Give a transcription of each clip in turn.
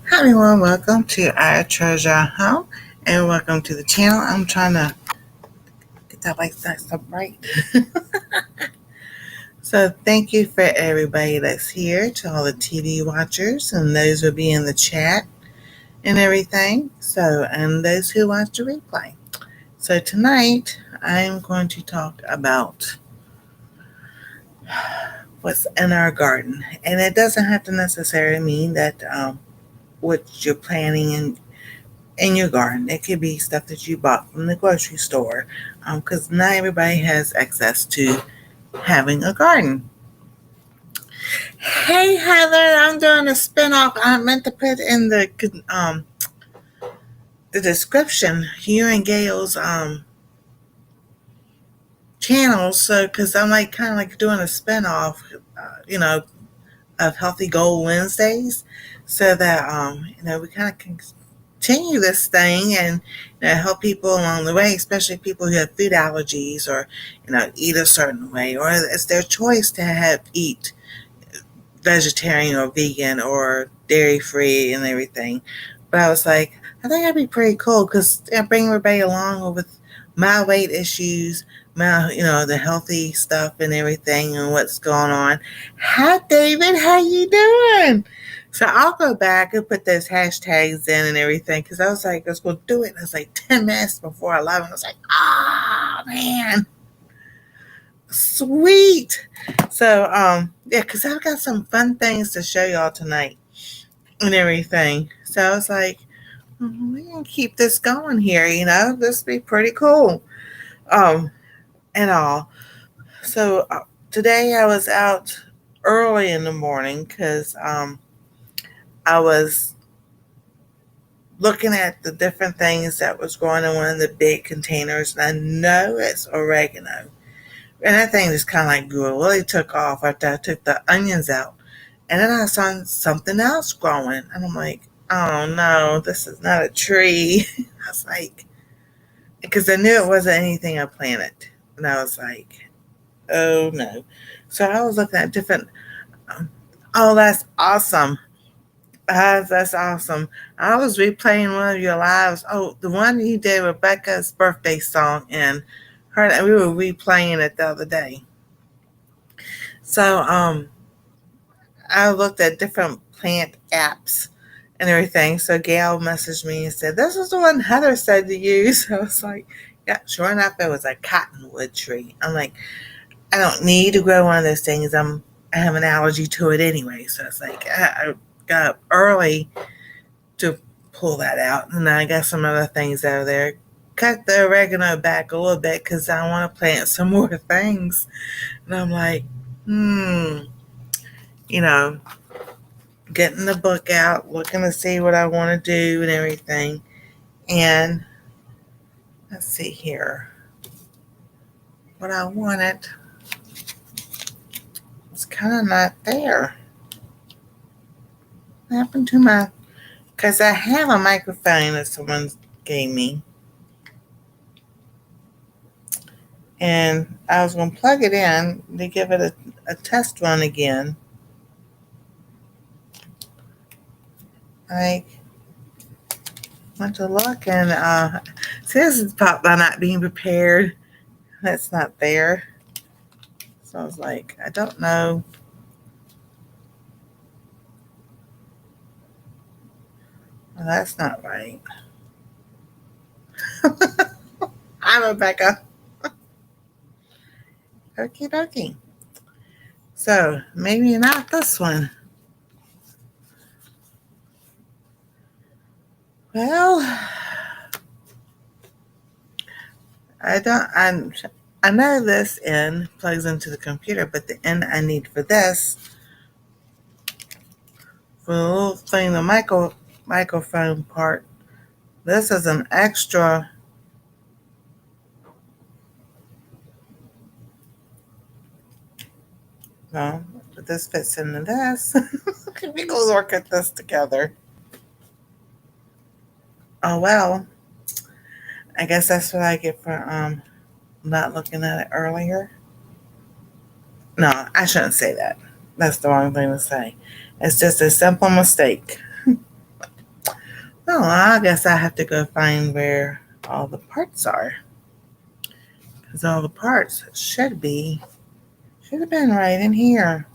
Hi everyone, welcome to our treasure home and welcome to the channel. I'm trying to get that light up right. So thank you for everybody that's here, to all the TV watchers and those who will be in the chat and everything. And those who watch the replay. So tonight I'm going to talk about what's in our garden. And it doesn't have to necessarily mean that what you're planting in your garden. It could be stuff that you bought from the grocery store, because not everybody has access to having a garden. Hey Heather, I'm doing a spinoff. I meant to put in the description, you and Gail's channel. So because I'm like kind of like doing a spinoff, of Healthy Goal Wednesdays, so that we kind of continue this thing and help people along the way, especially people who have food allergies or eat a certain way, or it's their choice to eat vegetarian or vegan or dairy free and everything. But I was like, I think that'd be pretty cool because I bring everybody along with my weight issues, my the healthy stuff and everything and what's going on. Hi David, how you doing? So I'll go back and put those hashtags in and everything because I was like, I was going to do it. And it was like 10 minutes before 11. I was like, oh man, sweet. So yeah, because I've got some fun things to show y'all tonight and everything. So I was like, we can keep this going here. This be pretty cool. Um, and all. So today I was out early in the morning because I was looking at the different things that was growing in one of the big containers, and I know it's oregano. And that thing just kind of like grew. It really took off after I took the onions out. And then I saw something else growing. And I'm like, oh no, this is not a tree. I was like, because I knew it wasn't anything I planted. And I was like, oh no. So I was looking at different, um, oh, that's awesome. That's awesome. I was replaying one of your lives. Oh, the one you did Rebecca's birthday song, and we were replaying it the other day. So I looked at different plant apps and everything. So Gail messaged me and said, "This is the one Heather said to use." I was like, "Yeah, sure enough, it was a cottonwood tree." I'm like, I don't need to grow one of those things. I have an allergy to it anyway. So it's like I got up early to pull that out, and I got some other things out of there. Cut the oregano back a little bit because I want to plant some more things. And I'm like, you know, getting the book out, looking to see what I want to do and everything. And let's see here. What I wanted is kind of not there. What happened to my... Because I have a microphone that someone gave me. And I was going to plug it in to give it a test run again. I went to look and see, this is popped by not being prepared. That's not there. So I was like, I don't know. Well, that's not right. Hi, Rebecca. Okie dokie. So maybe not this one. Well, I know this N plugs into the computer, but the N I need for this, for the little thing, the microphone part, this is an extra. No, but this fits into this. We go look at this together. Oh well. I guess that's what I get for not looking at it earlier. No, I shouldn't say that. That's the wrong thing to say. It's just a simple mistake. Oh, I guess I have to go find where all the parts are. Because all the parts should have been right in here.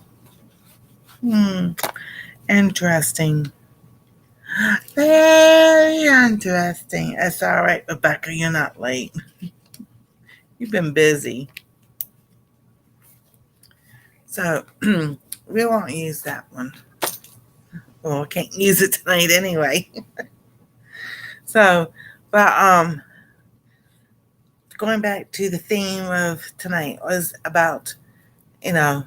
Interesting. Very interesting. It's all right, Rebecca. You're not late. You've been busy. So we won't use that one. Well, I can't use it tonight anyway. So, but going back to the theme of tonight was about, you know,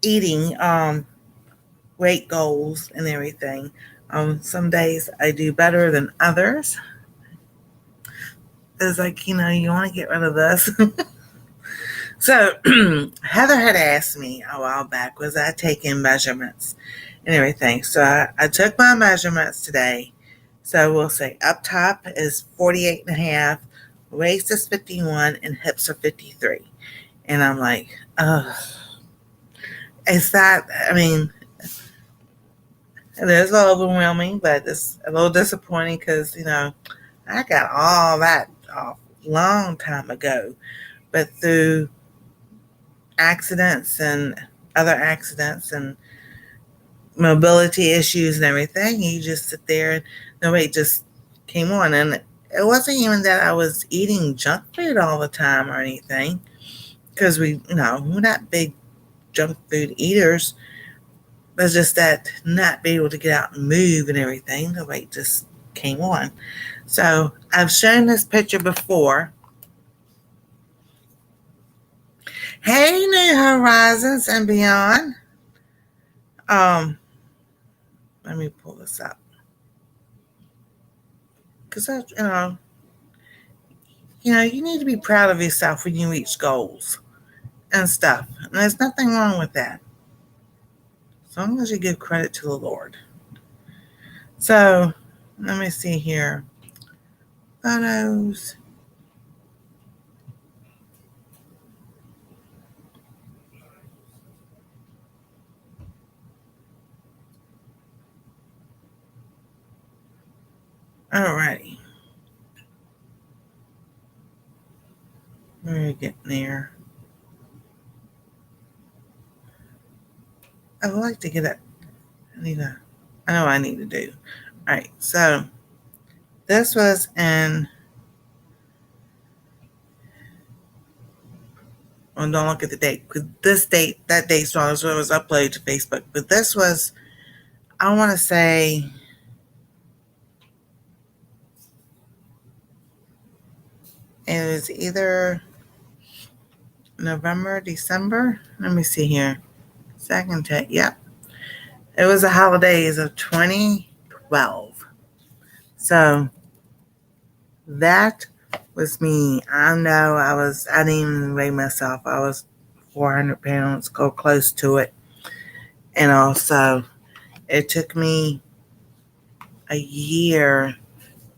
eating weight goals and everything. Some days I do better than others. It's like, you want to get rid of this. So Heather had asked me a while back, was I taking measurements and everything? So I took my measurements today. So we'll say up top is 48 and a half, waist is 51, and hips are 53. And I'm like, oh, it's that, I mean, it is a little overwhelming, but it's a little disappointing because, I got all that a long time ago. But through accidents and other accidents and mobility issues and everything, you just sit there and the weight just came on. And it wasn't even that I was eating junk food all the time or anything, because we're not big junk food eaters. It's just that not being able to get out and move and everything, the weight just came on. So I've shown this picture before. Hey, New Horizons and Beyond. Let me pull this up. Because, you need to be proud of yourself when you reach goals and stuff. And there's nothing wrong with that, as long as you give credit to the Lord. So, let me see here. Photos. Alrighty. We're getting there. I would like to get it. I know what I need to do. Alright, so this was in, well, don't look at the date, because that date's wrong, so it was uploaded to Facebook. But this was, I want to say, it was either November, December. Let me see here. Second take. Yep. It was the holidays of 2012. So that was me. I know I didn't even weigh myself. I was 400 pounds, go close to it. And also, it took me a year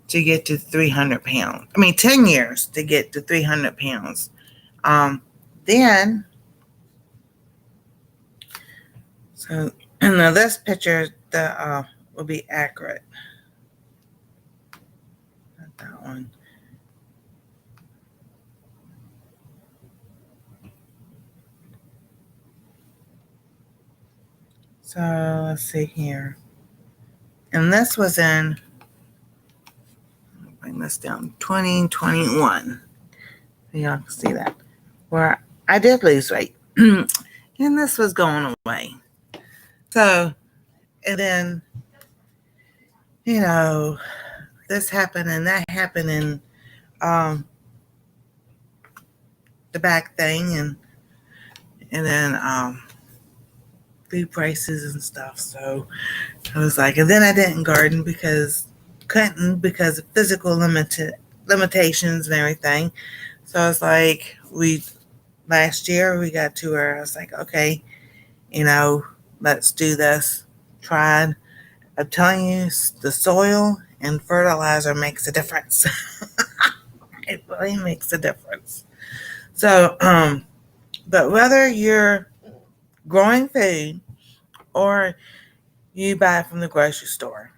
to get to 300 pounds. 10 years to get to 300 pounds. Then, so now this picture will be accurate. Not that one. So let's see here. And this was in, I'll bring this down, 2021. So y'all can see that. Where I did lose weight. And this was going away. So, and then, this happened and that happened, and the back thing, and then food prices and stuff. So I was like, and then I didn't garden because of physical limitations and everything. So I was like, last year we got to where I was like, okay, let's do this. Tried. I'm telling you, the soil and fertilizer makes a difference. It really makes a difference. So, but whether you're growing food or you buy it from the grocery store,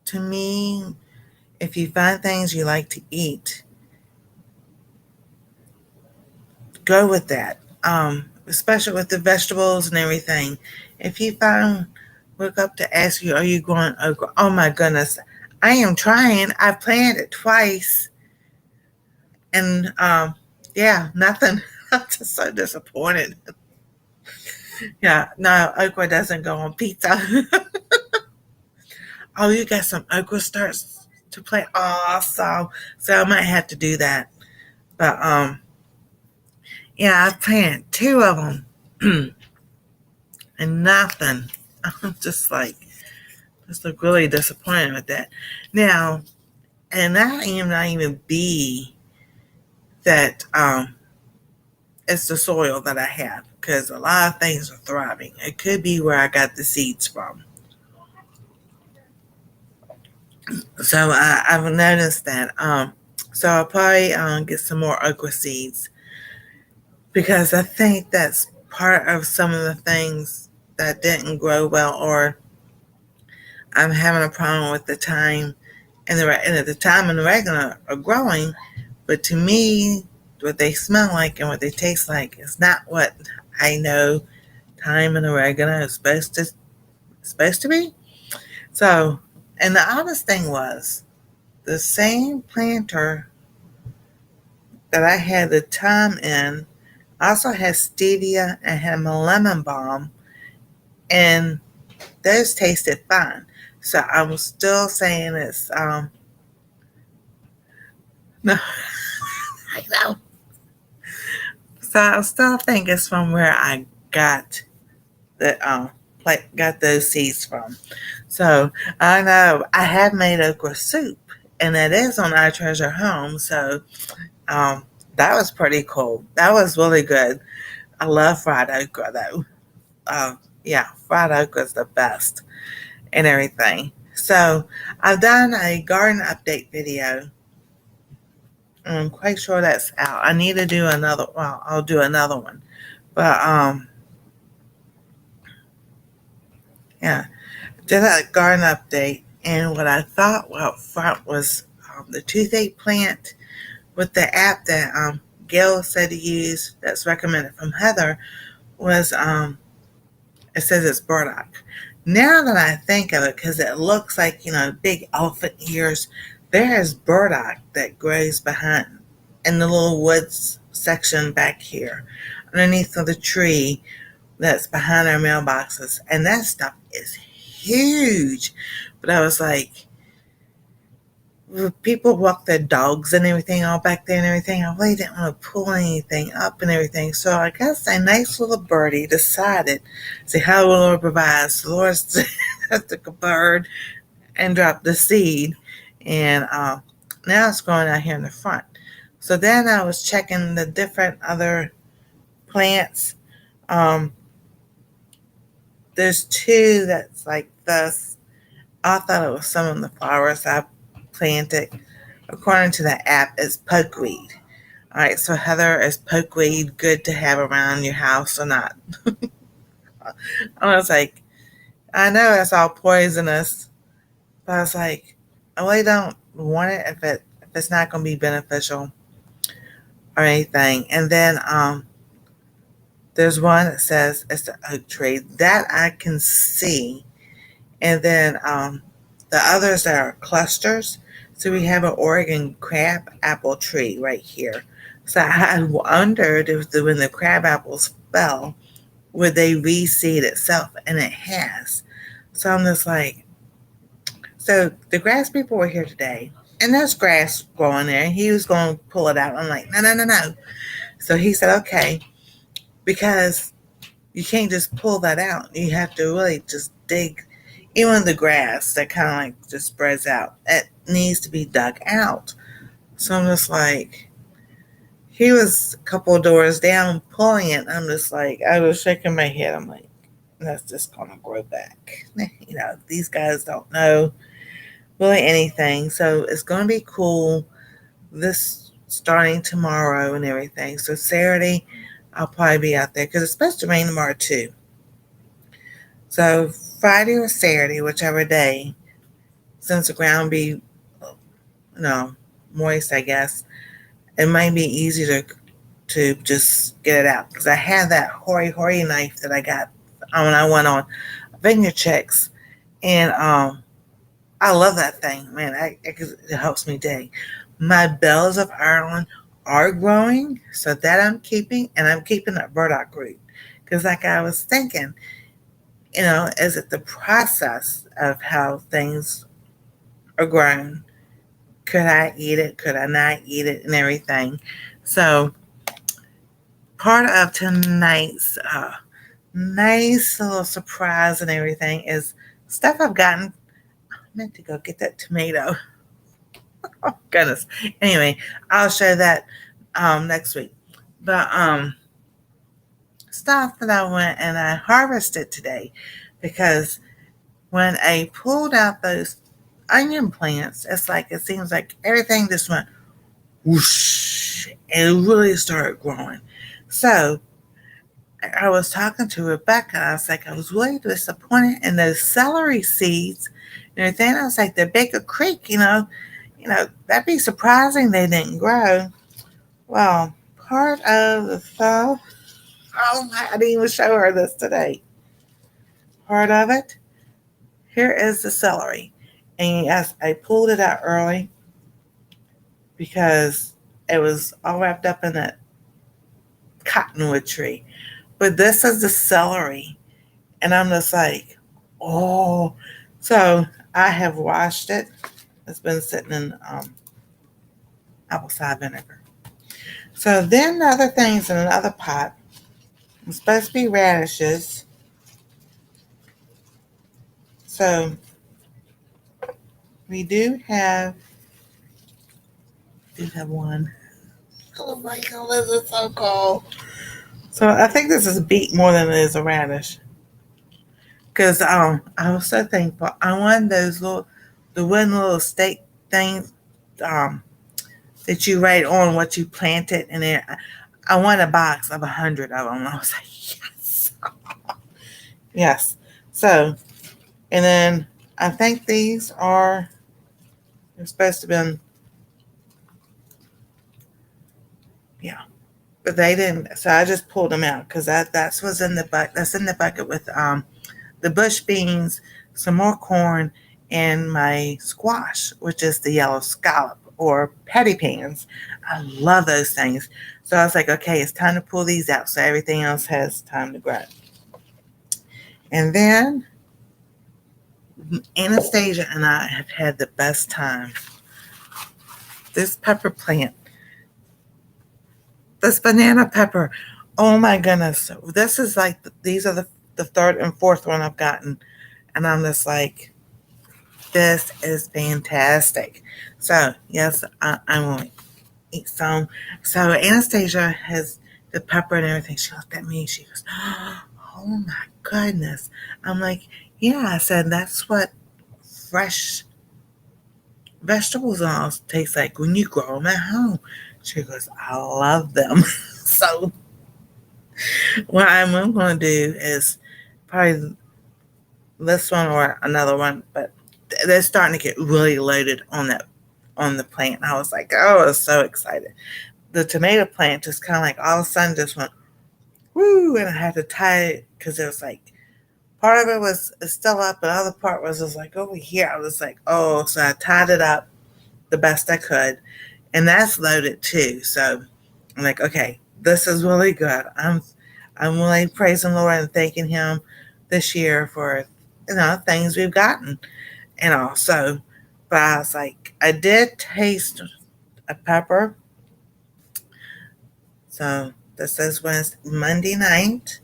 to me, if you find things you like to eat, go with that. Especially with the vegetables and everything. If you find, look up to ask you, are you growing okra? Oh my goodness, I am trying. I've planted it twice, and yeah, nothing. I'm just so disappointed. Yeah, no, okra doesn't go on pizza. Oh, you got some okra starts to play. Awesome. So I might have to do that. But yeah, I've planted two of them and nothing. I'm just look really disappointed with that. Now, and that even not even be that it's the soil that I have because a lot of things are thriving. It could be where I got the seeds from. So I've noticed that. So I'll probably get some more okra seeds because I think that's part of some of the things that didn't grow well, or I'm having a problem with the time and at the time and the oregano are growing, but to me, what they smell like and what they taste like is not what I know thyme and oregano is supposed to be. So, and the honest thing was, the same planter that I had the thyme in also had stevia and had my lemon balm, and those tasted fine. So I'm still saying it's no, I know. So I still think it's from where I got the like got those seeds from. So I know I have made okra soup, and that is on I Treasure Home. So um, that was pretty cool. That was really good. I love fried okra though. Yeah, fried okra is the best and everything. So I've done a garden update video. I'm quite sure that's out. I need to do another. Well, I'll do another one. But yeah, did a garden update, and what I thought up front was the toothache plant with the app that Gail said to use that's recommended from Heather was it says it's burdock. Now that I think of it, because it looks like big elephant ears, there is burdock that grows behind in the little woods section back here, underneath of the tree that's behind our mailboxes, and that stuff is huge. But I was like, people walk their dogs and everything all back there and everything. I really didn't want to pull anything up and everything. So I guess a nice little birdie decided, see how the Lord provides. The Lord took a bird and dropped the seed. And now it's growing out here in the front. So then I was checking the different other plants. Um, there's two that's like this. I thought it was some of the flowers I planted. According to the app, it's pokeweed. All right, so Heather, is pokeweed good to have around your house or not? I was like, I know it's all poisonous, but I was like, I really don't want it if it's not going to be beneficial or anything. And then there's one that says it's the oak tree that I can see, and then the others are clusters. So we have an Oregon crab apple tree right here. So I wondered if when the crab apples fell, would they reseed itself? And it has. So I'm just like, so the grass people were here today, and there's grass growing there. He was going to pull it out. I'm like, no, no, no, no. So he said, okay, because you can't just pull that out. You have to really just dig. Even the grass that kind of like just spreads out, it needs to be dug out. So I'm just like, he was a couple of doors down pulling it. I'm just like, I was shaking my head. I'm like, that's just going to grow back. These guys don't know really anything. So it's going to be cool this starting tomorrow and everything. So Saturday, I'll probably be out there because it's supposed to rain tomorrow too. So Friday or Saturday, whichever day, since the ground be, moist, I guess, it might be easy to just get it out. Because I had that hoary knife that I got when I went on finger checks, and I love that thing, man. It helps me dig. My bells of Ireland are growing, so that I'm keeping, and I'm keeping that burdock root. Because, like I was thinking, is it the process of how things are grown? Could I eat it? Could I not eat it? And everything. So, part of tonight's nice little surprise and everything is stuff I've gotten. I meant to go get that tomato. Oh, goodness. Anyway, I'll show that next week. But stuff that I went and I harvested today, because when I pulled out those onion plants, it's like it seems like everything just went whoosh and it really started growing. So I was talking to Rebecca. I was like, I was really disappointed in those celery seeds and everything. I was like, they're Baker Creek, that'd be surprising they didn't grow. Well, part of the fall. Oh my! I didn't even show her this today. Part of it. Here is the celery, and yes, I pulled it out early because it was all wrapped up in that cottonwood tree. But this is the celery, and I'm just like, oh. So I have washed it. It's been sitting in apple cider vinegar. So then the other things in another pot. It's supposed to be radishes. So we do have one. Oh my god, this is so cool. So I think this is a beet more than it is a radish. Because I was so thankful. I wanted the one little stake things that you write on what you planted, and then I want a box of 100 of them. I was like, yes, yes. So, and then I think these are they're supposed to be, yeah, but they didn't. So I just pulled them out because that's what's in the bucket. That's in the bucket with the bush beans, some more corn, and my squash, which is the yellow scallop or patty pans. I love those things. So I was like, okay, it's time to pull these out so everything else has time to grow. And then Anastasia and I have had the best time. This pepper plant, this banana pepper, oh my goodness. This is like, these are the third and fourth one I've gotten. And I'm just like, this is fantastic. So, yes, I'm going to eat some. So, Anastasia has the pepper and everything. She looked at me. She goes, oh my goodness. I'm like, yeah. I said, that's what fresh vegetables all taste like when you grow them at home. She goes, I love them. So, what I'm going to do is probably this one or another one, but they're starting to get really loaded on the plant. And I was like, oh, I was so excited. The tomato plant just kind of like all of a sudden just went woo, and I had to tie it because it was like part of it was still up, and the other part was just like over here. I was like, oh, so I tied it up the best I could, and that's loaded too. So I'm like, okay, this is really good. I'm really praising the Lord and thanking Him this year for things we've gotten, and also. But I was like, I did taste a pepper. So this is Monday night,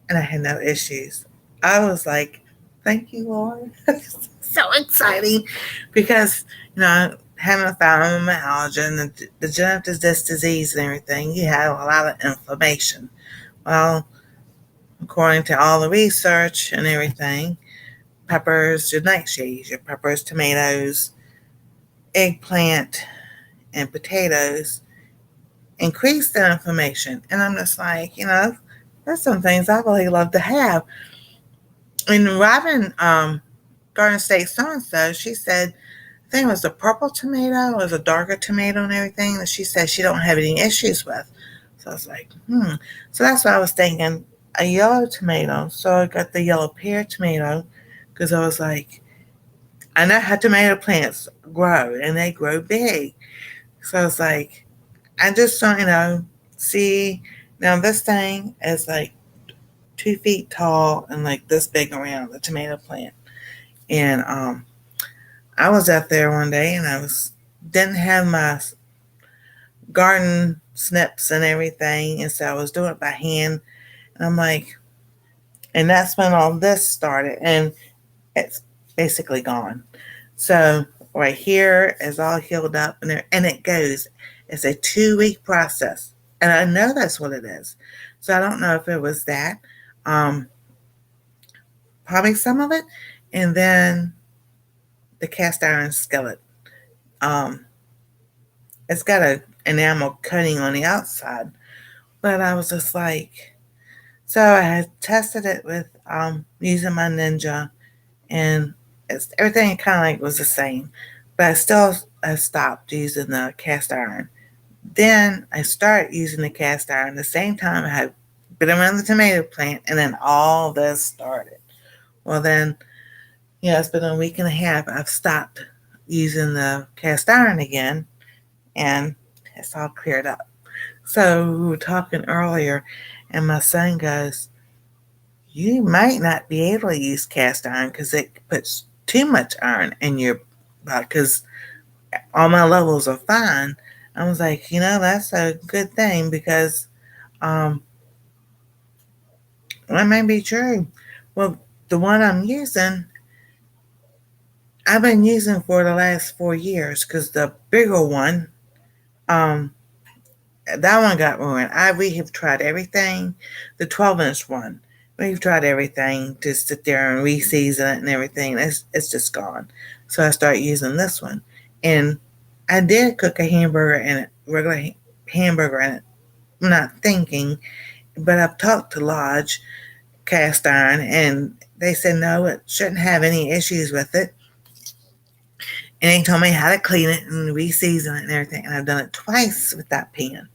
and I had no issues. I was like, thank you, Lord. So exciting because, having a fibromyalgia and the degenerative disc disease and everything, you have a lot of inflammation. Well, according to all the research and everything, peppers, your nightshades, your peppers, tomatoes, eggplant, and potatoes increase the inflammation. And I'm just like, there's some things I really love to have. And Robin Garden State so-and-so, she said, I think it was a purple tomato, it was a darker tomato and everything that she said she don't have any issues with. So I was like, So that's what I was thinking, a yellow tomato. So I got the yellow pear tomato because I was like, I know how tomato plants grow and they grow big. So I was like, I just don't, see. Now this thing is like 2 feet tall and like this big around the tomato plant. And I was out there one day and didn't have my garden snips and everything, and so I was doing it by hand. And I'm like, and that's when all this started, and it's basically gone. So right here is all healed up, and it goes. It's a 2 week process, and I know that's what it is. So I don't know if it was that, um, probably some of it, and then the cast iron skillet. Um, it's got a enamel coating on the outside, but I was just like, so I had tested it with using my Ninja, and everything kind of like was the same, but I stopped using the cast iron. Then I started using the cast iron the same time I had been around the tomato plant, and then all this started. Well, then, it's been a week and a half. I've stopped using the cast iron again, and it's all cleared up. So we were talking earlier, and my son goes, you might not be able to use cast iron because it puts too much iron in your body, because all my levels are fine. I was like, that's a good thing, because that may be true. Well, the one I'm using, I've been using for the last 4 years, because the bigger one, um, that one got ruined. We have tried everything. The 12-inch one, we've tried everything to sit there and re-season it and everything. It's just gone. So I started using this one, and I did cook a hamburger in it, regular hamburger in it. I'm not thinking, but I've talked to Lodge Cast Iron, and they said no, it shouldn't have any issues with it. And they told me how to clean it and re-season it and everything. And I've done it twice with that pan.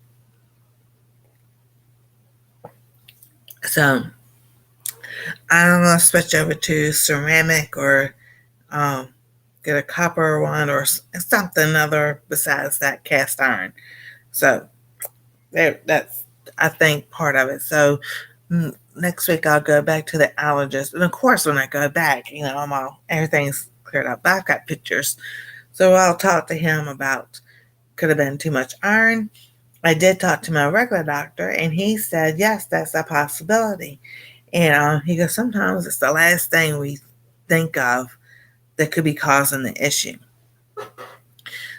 So I'm going to switch over to ceramic, or get a copper one, or something other besides that cast iron. So that's, I think, part of it. So next week I'll go back to the allergist. And of course, when I go back, everything's cleared up. I've got pictures. So I'll talk to him about, could have been too much iron. I did talk to my regular doctor, and he said, yes, that's a possibility. And he goes, sometimes it's the last thing we think of that could be causing the issue.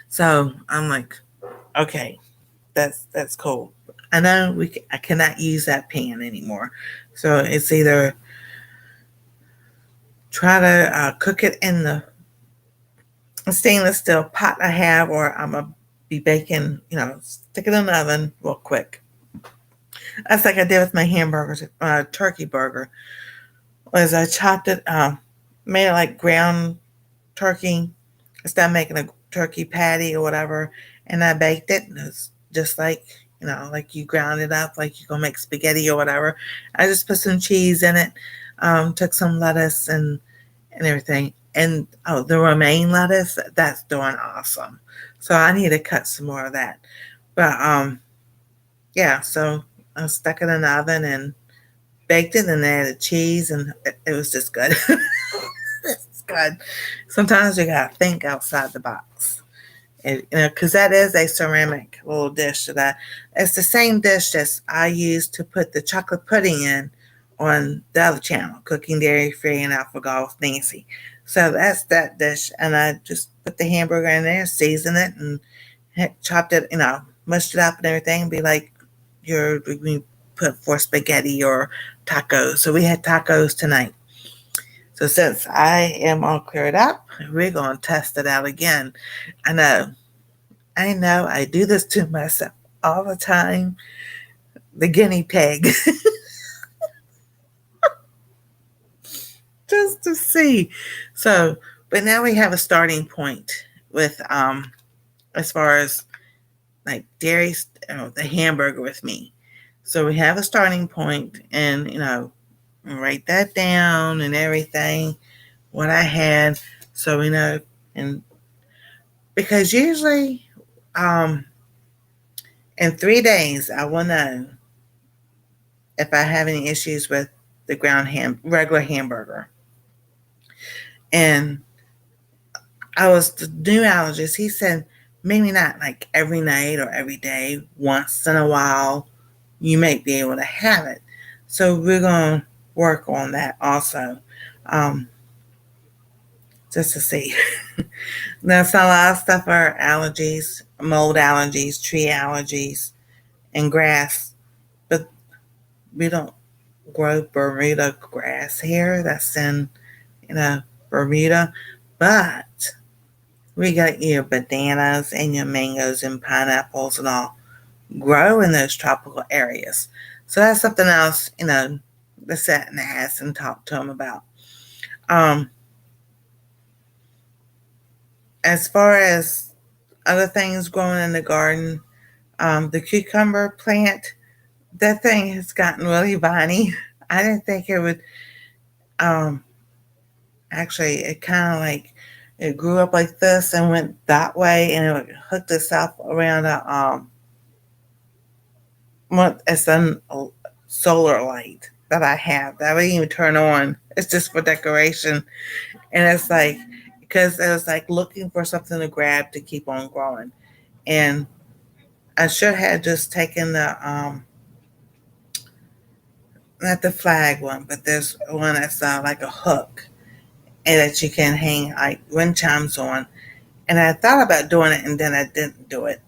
So I'm like, okay, that's cool. I know I cannot use that pan anymore. So it's either try to cook it in the stainless steel pot I have, or I'm going to be baking, stick it in the oven real quick. That's like I did with my hamburgers, turkey burger. Was I chopped it, made it like ground turkey instead of making a turkey patty or whatever, and I baked it, and it was just like, like you ground it up like you're gonna make spaghetti or whatever. I just put some cheese in it, took some lettuce and everything, and the romaine lettuce, that's doing awesome. So I need to cut some more of that. But yeah, so I stuck it in the oven and baked it, and added cheese, and it was just good. It's good. Sometimes you gotta think outside the box, because that is a ceramic little dish it's the same dish that I use to put the chocolate pudding in on the other channel, Cooking Dairy Free and Alpha Golf Nancy. So that's that dish, and I just put the hamburger in there, season it, and chopped it, mushed it up and everything, and be like we put for spaghetti or tacos. So we had tacos tonight. So since I am all cleared up, we're going to test it out again. I know, I do this to myself all the time. The guinea pig. Just to see. So, but now we have a starting point with as far as like dairy, the hamburger with me. So we have a starting point, and write that down and everything, what I had, so we know. And because usually, um, in 3 days, I will know if I have any issues with the regular hamburger. And I was the new allergist. He said maybe not like every night or every day. Once in a while, you may be able to have it. So we're gonna work on that also, um, just to see. Now, so a lot of stuff are allergies, mold allergies, tree allergies, and grass. But we don't grow Bermuda grass here. That's in Bermuda. But we got your bananas and your mangoes and pineapples and all grow in those tropical areas. So that's something else, to sit and ask and talk to them about. Um, as far as other things growing in the garden, the cucumber plant, that thing has gotten really viney. I didn't think it would. Um, Actually, it kind of like it grew up like this and went that way, and it hooked itself around it's a solar light that I have that I didn't even turn on. It's just for decoration, and it's like because it was like looking for something to grab to keep on growing, and I should have just taken the not the flag one, but there's one that's like a hook and that you can hang like wind chimes on. And I thought about doing it, and then I didn't do it,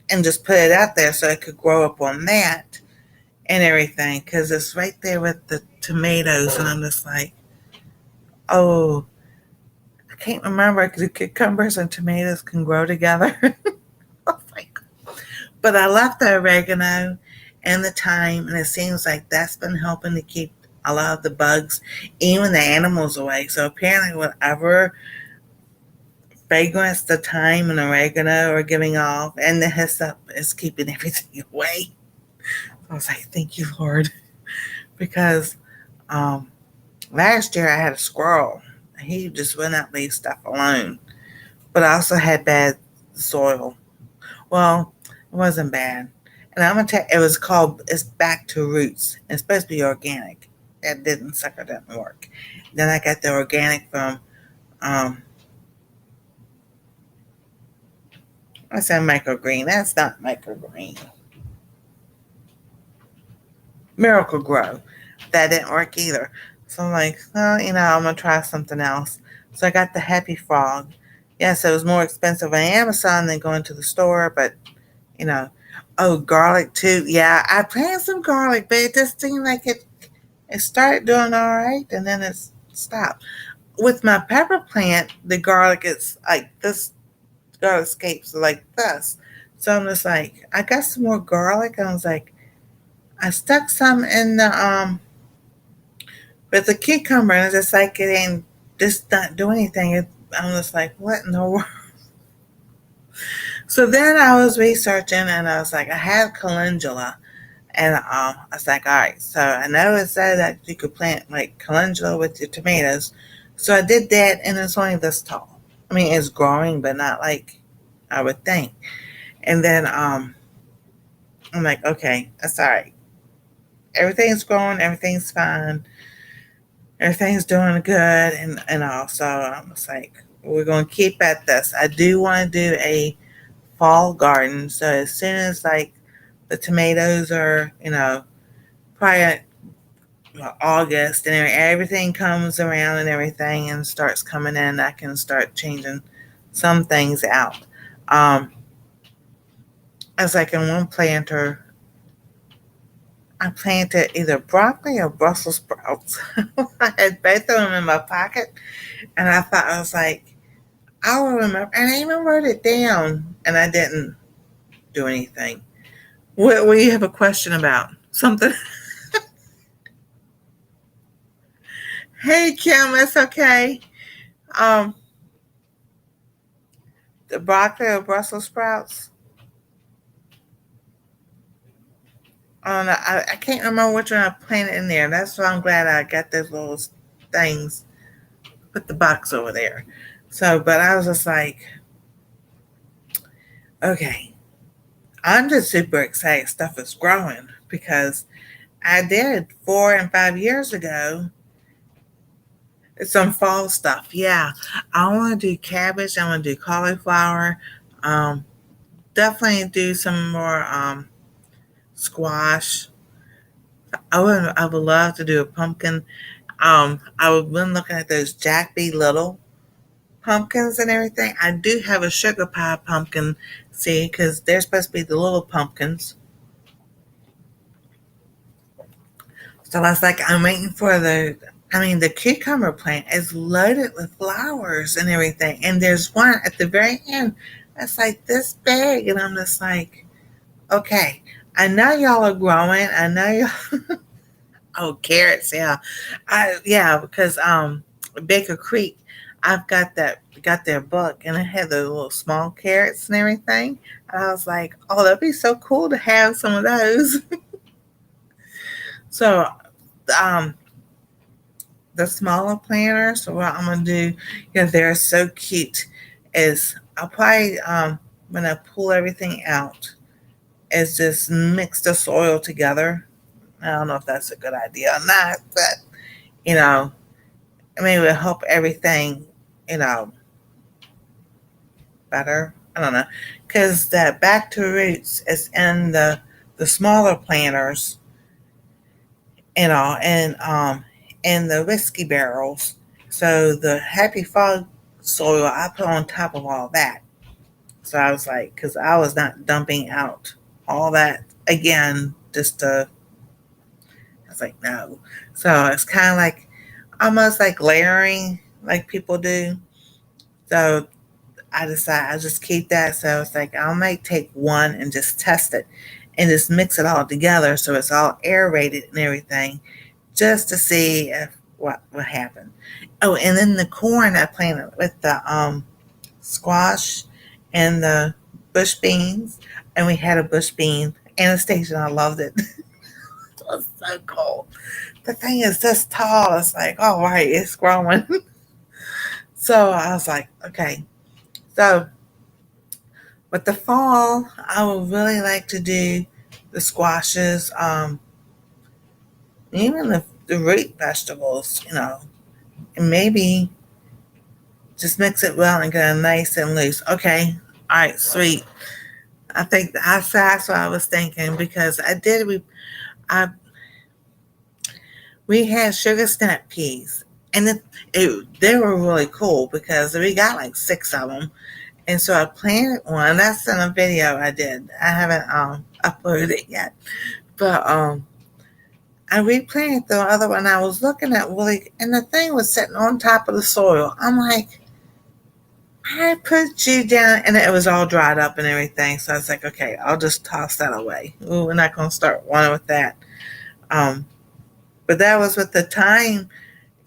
and just put it out there so it could grow up on that and everything, because it's right there with the tomatoes, and I'm just like, oh, I can't remember because cucumbers and tomatoes can grow together. Oh my God. But I left the oregano and the thyme, and it seems like that's been helping to keep a lot of the bugs, even the animals, away. So apparently, whatever fragrance the thyme and oregano are giving off, and the hyssop is keeping everything away. I was like, thank you, Lord, because um, last year I had a squirrel. He just would not leave stuff alone. But I also had bad soil. Well, it wasn't bad. And I'm gonna tell you, it's back to roots. It's supposed to be organic. That sucker didn't work. Then I got the organic from um I said microgreen. That's not microgreen. Miracle Grow. That didn't work either. So I'm like, well, I'm gonna try something else. So I got the Happy Frog. Yes, it was more expensive on Amazon than going to the store, but you know, oh, garlic too. Yeah, I planted some garlic, but it just seemed like it started doing all right, and then it stopped. With my pepper plant, the garlic is like this. Garlic scapes are like this. So I'm just like, I got some more garlic, and I was like, I stuck some in the with the cucumber, and it's just like it ain't just not do anything. I'm just like, what in the world? So then I was researching, and I was like, I have calendula, and I was like, all right. So I know it said that you could plant like calendula with your tomatoes. So I did that, and it's only this tall. I mean, it's growing, but not like I would think. And then I'm like, okay, that's all right. Everything's growing, everything's fine, everything's doing good, and all. So I was like, we're gonna keep at this. I do want to do a fall garden. So as soon as like the tomatoes are, probably August, and everything comes around and everything and starts coming in, I can start changing some things out. I was like in one planter, I planted either broccoli or Brussels sprouts. I had both of them in my pocket, and I was like, I will remember, and I even wrote it down, and I didn't do anything. What you have a question about? Something? Hey Kim, it's okay. Um, the broccoli or Brussels sprouts. I don't know. I can't remember which one I planted in there. That's why I'm glad I got those little things. Put the box over there. So, but I was just like, okay, I'm just super excited. Stuff is growing because I did 4 and 5 years ago some fall stuff. Yeah, I want to do cabbage. I want to do cauliflower. Um, Definitely do some more squash. I would love to do a pumpkin. I've been looking at those Jack B. Little pumpkins and everything. I do have a sugar pie pumpkin, see, because they're supposed to be the little pumpkins. So I was like, I'm waiting for the cucumber plant is loaded with flowers and everything. And there's one at the very end that's like this big. And I'm just like, okay, I know y'all are growing. I know y'all. Oh, carrots, yeah. Yeah, because Baker Creek, I've got their book and it had the little small carrots and everything. And I was like, oh, that'd be so cool to have some of those. So um the smaller planters, so what I'm gonna do, they're so cute, is I'll probably when I pull everything out, is just mix the soil together. I don't know if that's a good idea or not, but you know, I mean, it would help everything, you know, better. I don't know, because that back to roots is in the smaller planters, and the whiskey barrels. So the Happy Frog soil I put on top of all that. So I was like, because I was not dumping out all that again, just to. I was like, no. So it's kind of like almost like layering, like people do. So I decided I'll just keep that. So it's like I might take one and just test it and just mix it all together so it's all aerated and everything just to see if what happened. Oh, and then the corn I planted with the squash and the bush beans, and we had a bush bean Anastasia. I loved it. It was so cool. The thing is this tall. It's like, all right, it's growing. So I was like, okay. So with the fall, I would really like to do the squashes, even the root vegetables, and maybe just mix it well and get it nice and loose. Okay, all right, sweet. I think that's what I was thinking because I we had sugar snap peas, and they were really cool because we got like 6 of them, and so I planted one. That's in a video I did. I haven't uploaded it yet, but I replanted the other one. I was looking at Willie, and the thing was sitting on top of the soil. I'm like, I put you down, and it was all dried up and everything. So I was like, okay, I'll just toss that away. Ooh, we're not going to start one with that. Um, but that was with the time,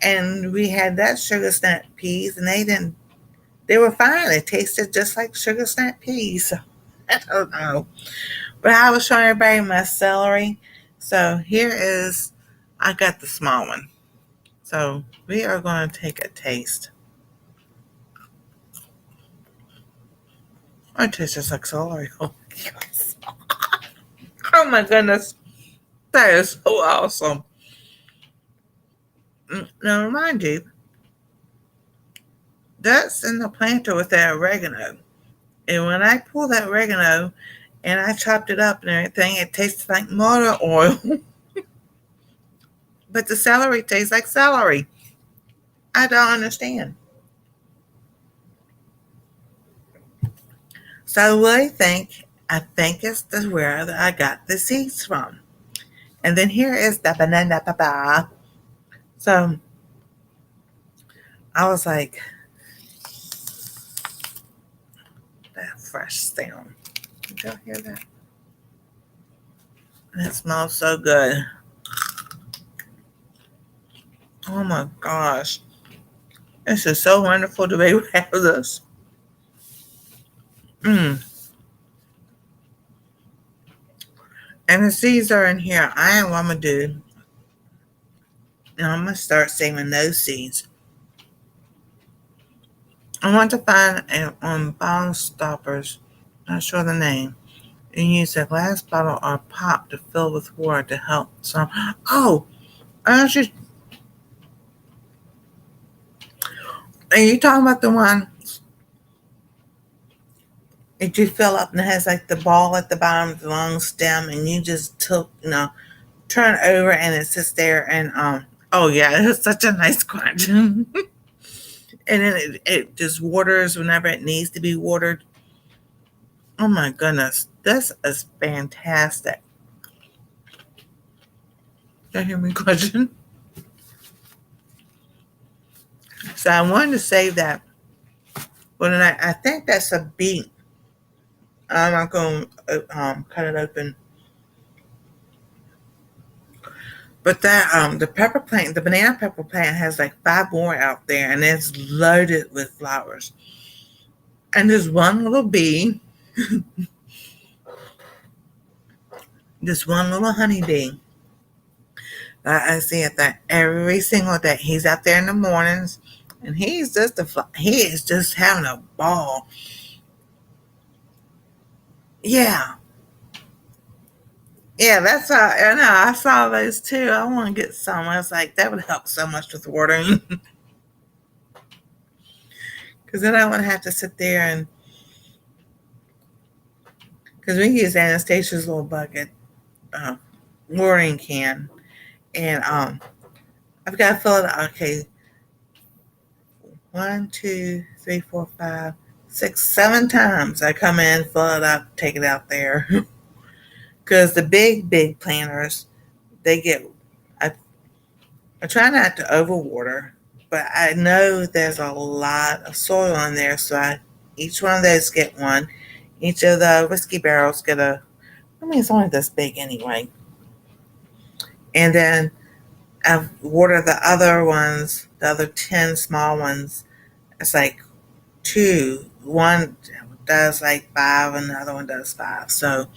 and we had that sugar snap peas, and they didn't. They were fine. It tasted just like sugar snap peas. So I don't know. But I was showing everybody my celery. So here is, I got the small one. So we are going to take a taste. Oh, it tastes just like celery. Oh, yes. Oh my goodness. That is so awesome. Now, remind you, that's in the planter with that oregano. And when I pull that oregano and I chopped it up and everything, it tastes like motor oil. But the celery tastes like celery. I don't understand. So what I think it's the where that I got the seeds from. And then here is the banana papa. So I was like, that fresh sound. Did y'all hear that? And it smells so good. Oh my gosh. This is so wonderful to be able to have this. Mm. And the seeds are in here. I am what I'm going to do. Now I'm going to start saving those seeds. I want to find bottle stoppers. Not sure the name. And use a glass bottle or pop to fill with water to help some. Oh, I actually. Are you talking about the one that you fill up and it has like the ball at the bottom of the long stem and you just turn it over and it sits there and oh yeah, it's such a nice crunch. And then it just waters whenever it needs to be watered. Oh my goodness, this is fantastic. Did you hear me crunching? So I wanted to save that. But I think that's a beet. I'm not going to cut it open. But that the pepper plant, the banana pepper plant has like 5 more out there, and it's loaded with flowers. And there's one little bee, this one little honeybee that I see at that every single day. He's out there in the mornings, and he is just having a ball. Yeah, yeah, that's how I know. I saw those too. I want to get some. I was like, that would help so much with watering, because then I wouldn't have to sit there and because we use Anastasia's little bucket uh, watering can, and I've got to fill it out. Okay, 1, 2, 3, 4, 5, 6, 7 times I come in, fill it up, take it out there. Because the big planters, they get. I, I try not to overwater, but I know there's a lot of soil in there, so each one of those get one. Each of the whiskey barrels get a. I mean, it's only this big anyway. And then I've watered the other ones, the other 10 small ones. It's like 2. One does like 5 and the other one does 5. So,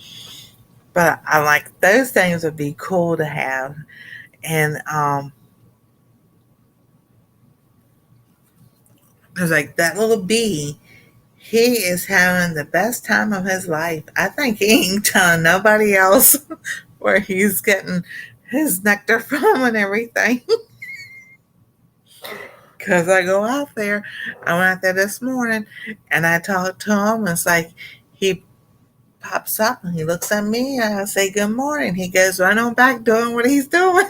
but I like those things would be cool to have. And it's like that little bee, he is having the best time of his life. I think he ain't telling nobody else where he's getting his nectar from and everything. Because I go out there. I went out there this morning and I talked to him. It's like he pops up and he looks at me and I say good morning. He goes right on back doing what he's doing.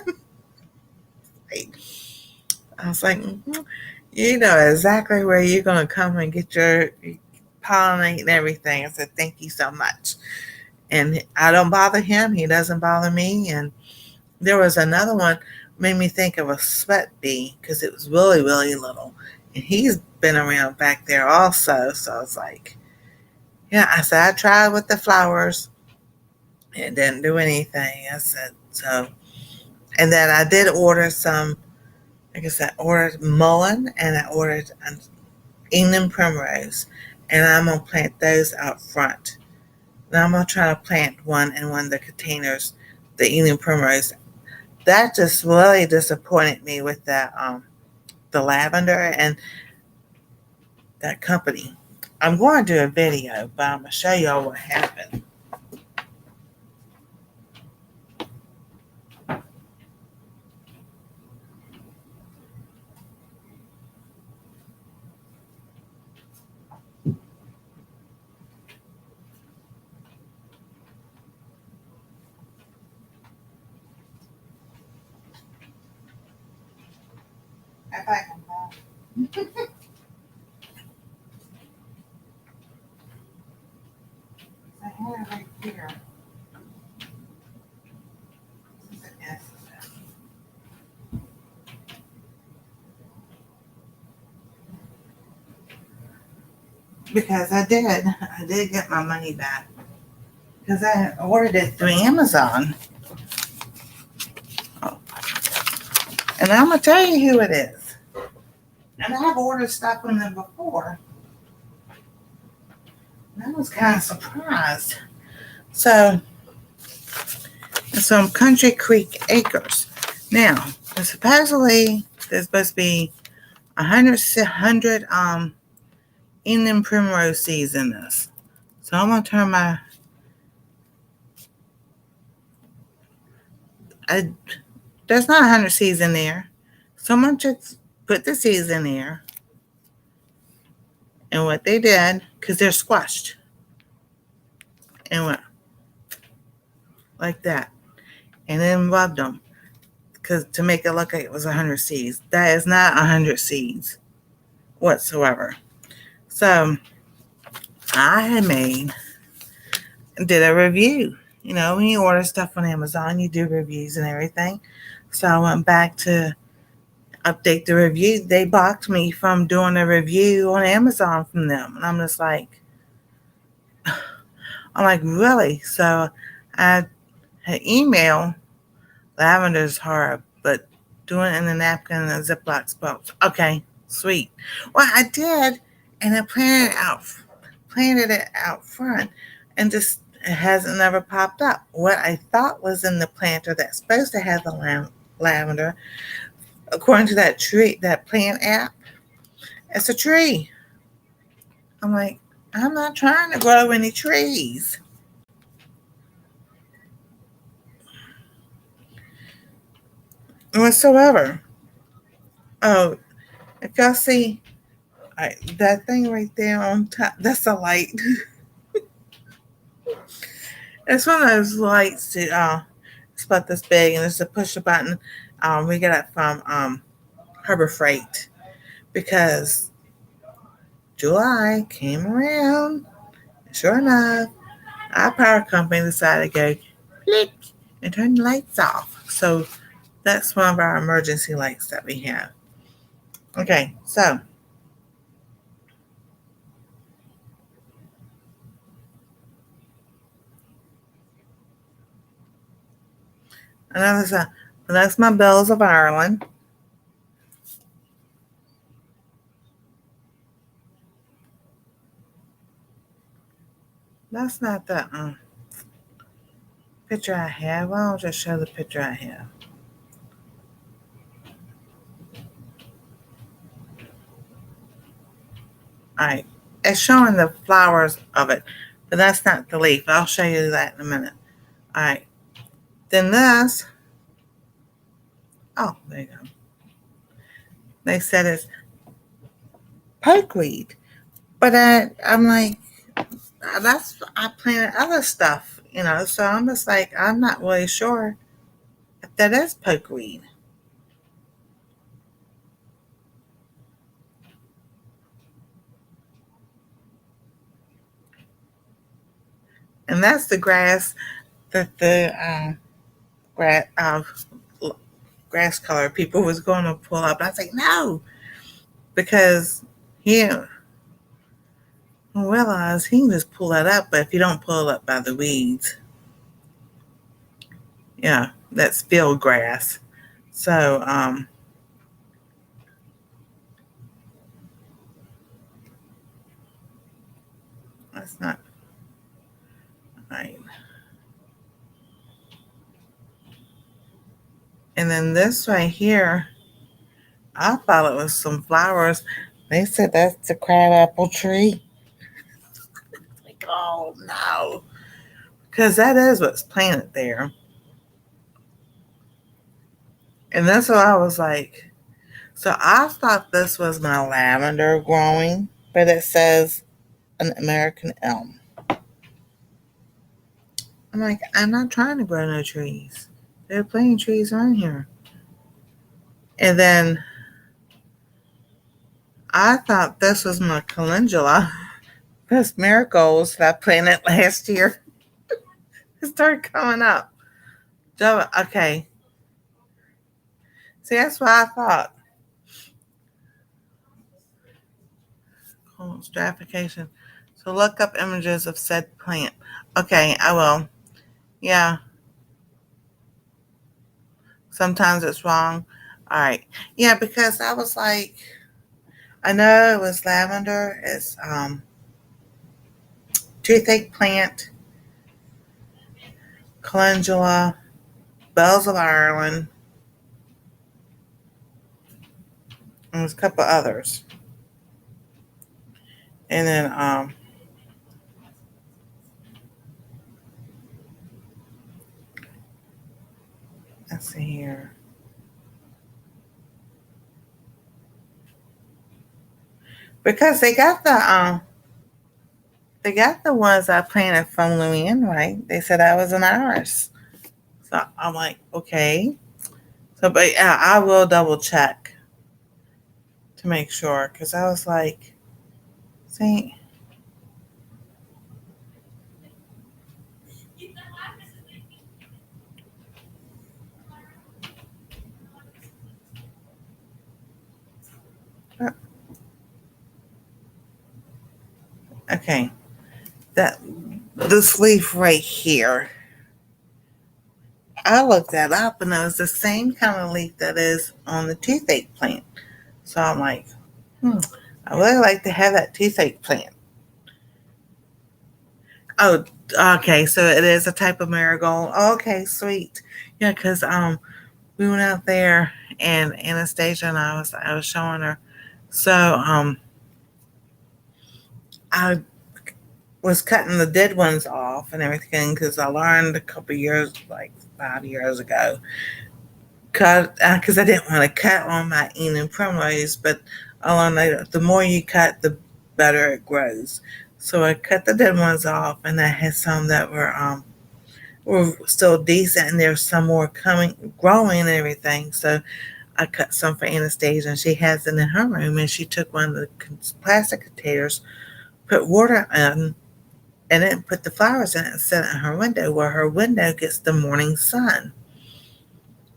I was like, you know exactly where you're going to come and get your pollinate and everything. I said, thank you so much. And I don't bother him. He doesn't bother me. And there was another one made me think of a sweat bee because it was really, really little. And he's been around back there also. So I was like, yeah, I said, I tried with the flowers. It didn't do anything. I said, so. And then I did order some, like I said, ordered mullein and I ordered an England primrose. And I'm going to plant those out front. Now I'm going to try to plant one in one of the containers, the England primrose. That just really disappointed me with the lavender and that company. I'm going to do a video, but I'm going to show y'all what happened. If I can find it. I had it right here. Because I did get my money back. Because I ordered it through Amazon. Oh. And And I'm going to tell you who it is. And I've ordered stuff from them before. And I was kind of surprised. So, it's from Country Creek Acres. Now, supposedly, there's supposed to be 100 Indian primrose seeds in this. So I'm going to turn my... there's not 100 seeds in there. So I'm going to just put the seeds in there. And what they did, because they're squashed. And went like that. And then rubbed them. Because to make it look like it was 100 seeds. That is not 100 seeds whatsoever. So I had did a review. You know, when you order stuff on Amazon, you do reviews and everything. So I went back to update the review. They blocked me from doing a review on Amazon from them. And I'm just like, really? So I had emailed. Lavender's hard, but doing it in a napkin and a Ziploc box. Okay, sweet. Well, I did, and I planted it out front, and just it hasn't never popped up. What I thought was in the planter that's supposed to have the lavender, according to that plant app, it's a tree. I'm like, I'm not trying to grow any trees. Whatsoever. Oh, if y'all see that thing right there on top, that's a light. It's one of those lights that it's about this big, and it's a push a button. We got it from Harbor Freight because July came around. Sure enough, our power company decided to go click and turn the lights off. So that's one of our emergency lights that we have. Okay, so another side. So that's my Bells of Ireland. That's not the picture I have. Why don't I just show the picture I have? All right. It's showing the flowers of it, but that's not the leaf. I'll show you that in a minute. All right. Then this. Oh, there you go. They said it's pokeweed. But I'm like, I planted other stuff, so I'm just like, I'm not really sure if that is pokeweed. And that's the grass that the grass color people was going to pull up. I was like, no, because he realized he can just pull that up, but if you don't pull it up by the weeds, yeah, that's field grass. So that's not right. And then this right here, I thought it was some flowers. They said that's the crabapple tree. Like, oh no, because that is what's planted there. And that's what I was like. So I thought this was my lavender growing, but it says an American elm. I'm like, I'm not trying to grow no trees. There are plenty of trees around here. And then I thought this was my calendula. Those marigolds that I planted last year. It started coming up. Okay. See, that's what I thought. Cool. Stratification. So look up images of said plant. Okay, I will. Yeah. Sometimes it's wrong. All right. Yeah, because I was like, I know it was lavender. It's toothache plant, calendula, bells of Ireland, and there's a couple others. And then let's see here. Because they got the ones I planted from Luann, right? They said I was an iris. So I'm like, okay. So, but yeah, I will double check to make sure because I was like, see, okay, that this leaf right here, I looked that up and it was the same kind of leaf that is on the toothache plant. So I'm like, I really like to have that toothache plant. Oh, okay, so it is a type of marigold. Okay, sweet. Yeah, because we went out there and Anastasia and I was showing her. So I was cutting the dead ones off and everything because I learned a couple years, like 5 years ago, cut because I didn't want to cut on my Enum primrose, but I learned that the more you cut, the better it grows. So I cut the dead ones off, and I had some that were still decent, and there's some more coming, growing, and everything. So I cut some for Anastasia, and she has it in her room, and she took one of the plastic containers, put water in, and then put the flowers in it and set it in her window where her window gets the morning sun.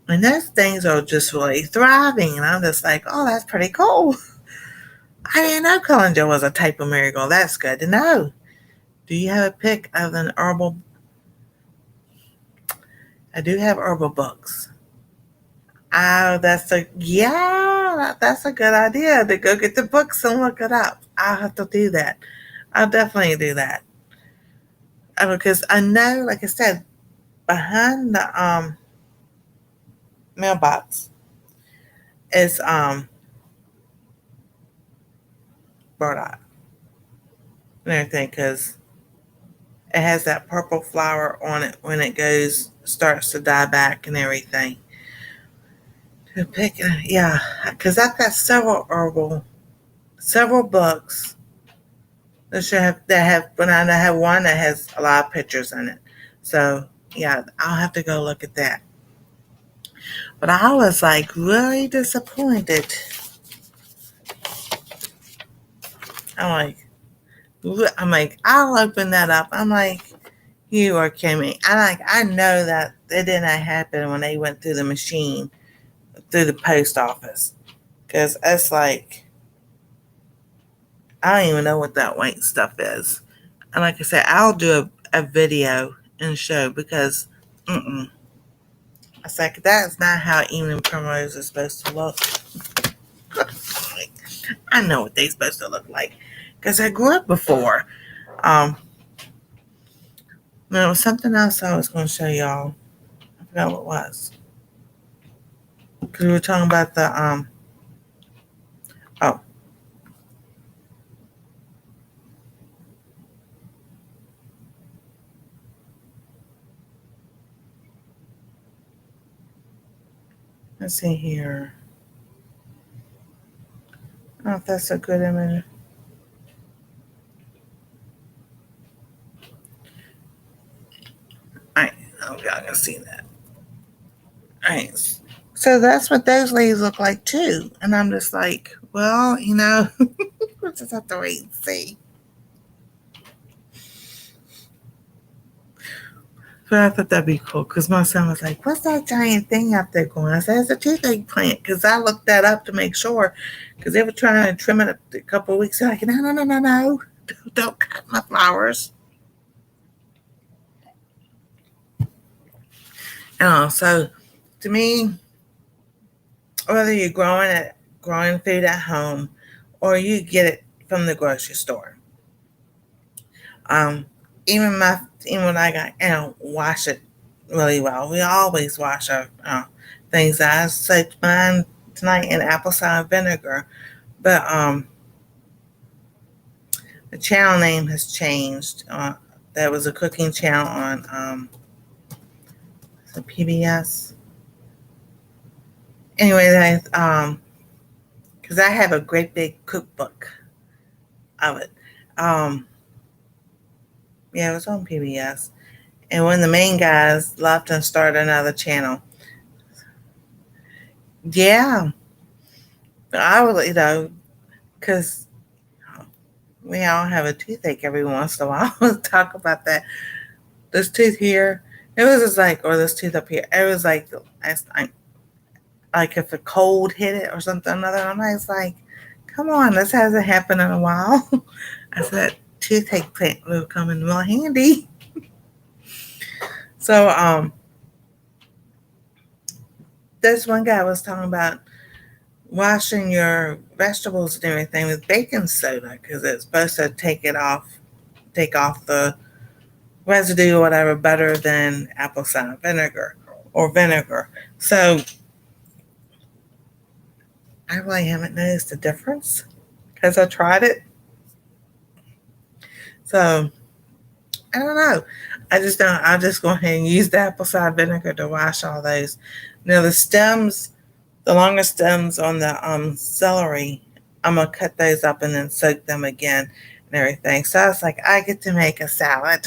And those things are just really thriving. And I'm just like, oh, that's pretty cool. I didn't know calendula was a type of marigold. That's good to know. Do you have a pick of an herbal? I do have herbal books. Oh, that's a good idea to go get the books and look it up. I'll have to do that. I'll definitely do that. Because I know, like I said, behind the mailbox is burdock and everything because it has that purple flower on it when it goes starts to die back and everything. Yeah, because I've got several books but I have one that has a lot of pictures in it. So yeah, I'll have to go look at that. But I was like really disappointed. I'm like, I'll open that up. I'm like, you are kidding me. I know that it didn't happen when they went through the machine, through the post office. Because it's like, I don't even know what that white stuff is. And like I said, I'll do a video and show because, it's like, that is not how evening primrose is supposed to look. Like, I know what they're supposed to look like because I grew up before. There was something else I was going to show y'all. I forgot what it was. Because we were talking about oh, let's see here. I don't know if that's a good image. Alright, oh, y'all can see that. Alright, so that's what those leaves look like too. And I'm just like, well, we'll just have to wait and see. But I thought that'd be cool because my son was like, what's that giant thing out there going? I said, it's a toothache plant because I looked that up to make sure because they were trying to trim it a couple of weeks ago. Like, no. Don't cut my flowers. So to me, whether you're growing food at home or you get it from the grocery store. Um, even when I got wash it really well. We always wash our things. I soaked mine tonight in apple cider vinegar, but the channel name has changed. There was a cooking channel on the PBS. Anyway, because I have a great big cookbook of it. Um, yeah, it was on PBS. And when the main guys left and started another channel, yeah, I would, because we all have a toothache every once in a while. We'll talk about that. This tooth here, it was just like, or this tooth up here. It was like if a cold hit it or something another. And I was like, come on, this hasn't happened in a while. I said, toothache plant will come in real handy. So, this one guy was talking about washing your vegetables and everything with baking soda because it's supposed to take off the residue or whatever better than apple cider vinegar or vinegar. So I really haven't noticed a difference because I tried it. So I don't know. I just don't. I'll just go ahead and use the apple cider vinegar to wash all those. Now the stems, the longer stems on the celery, I'm gonna cut those up and then soak them again and everything. So I was like, I get to make a salad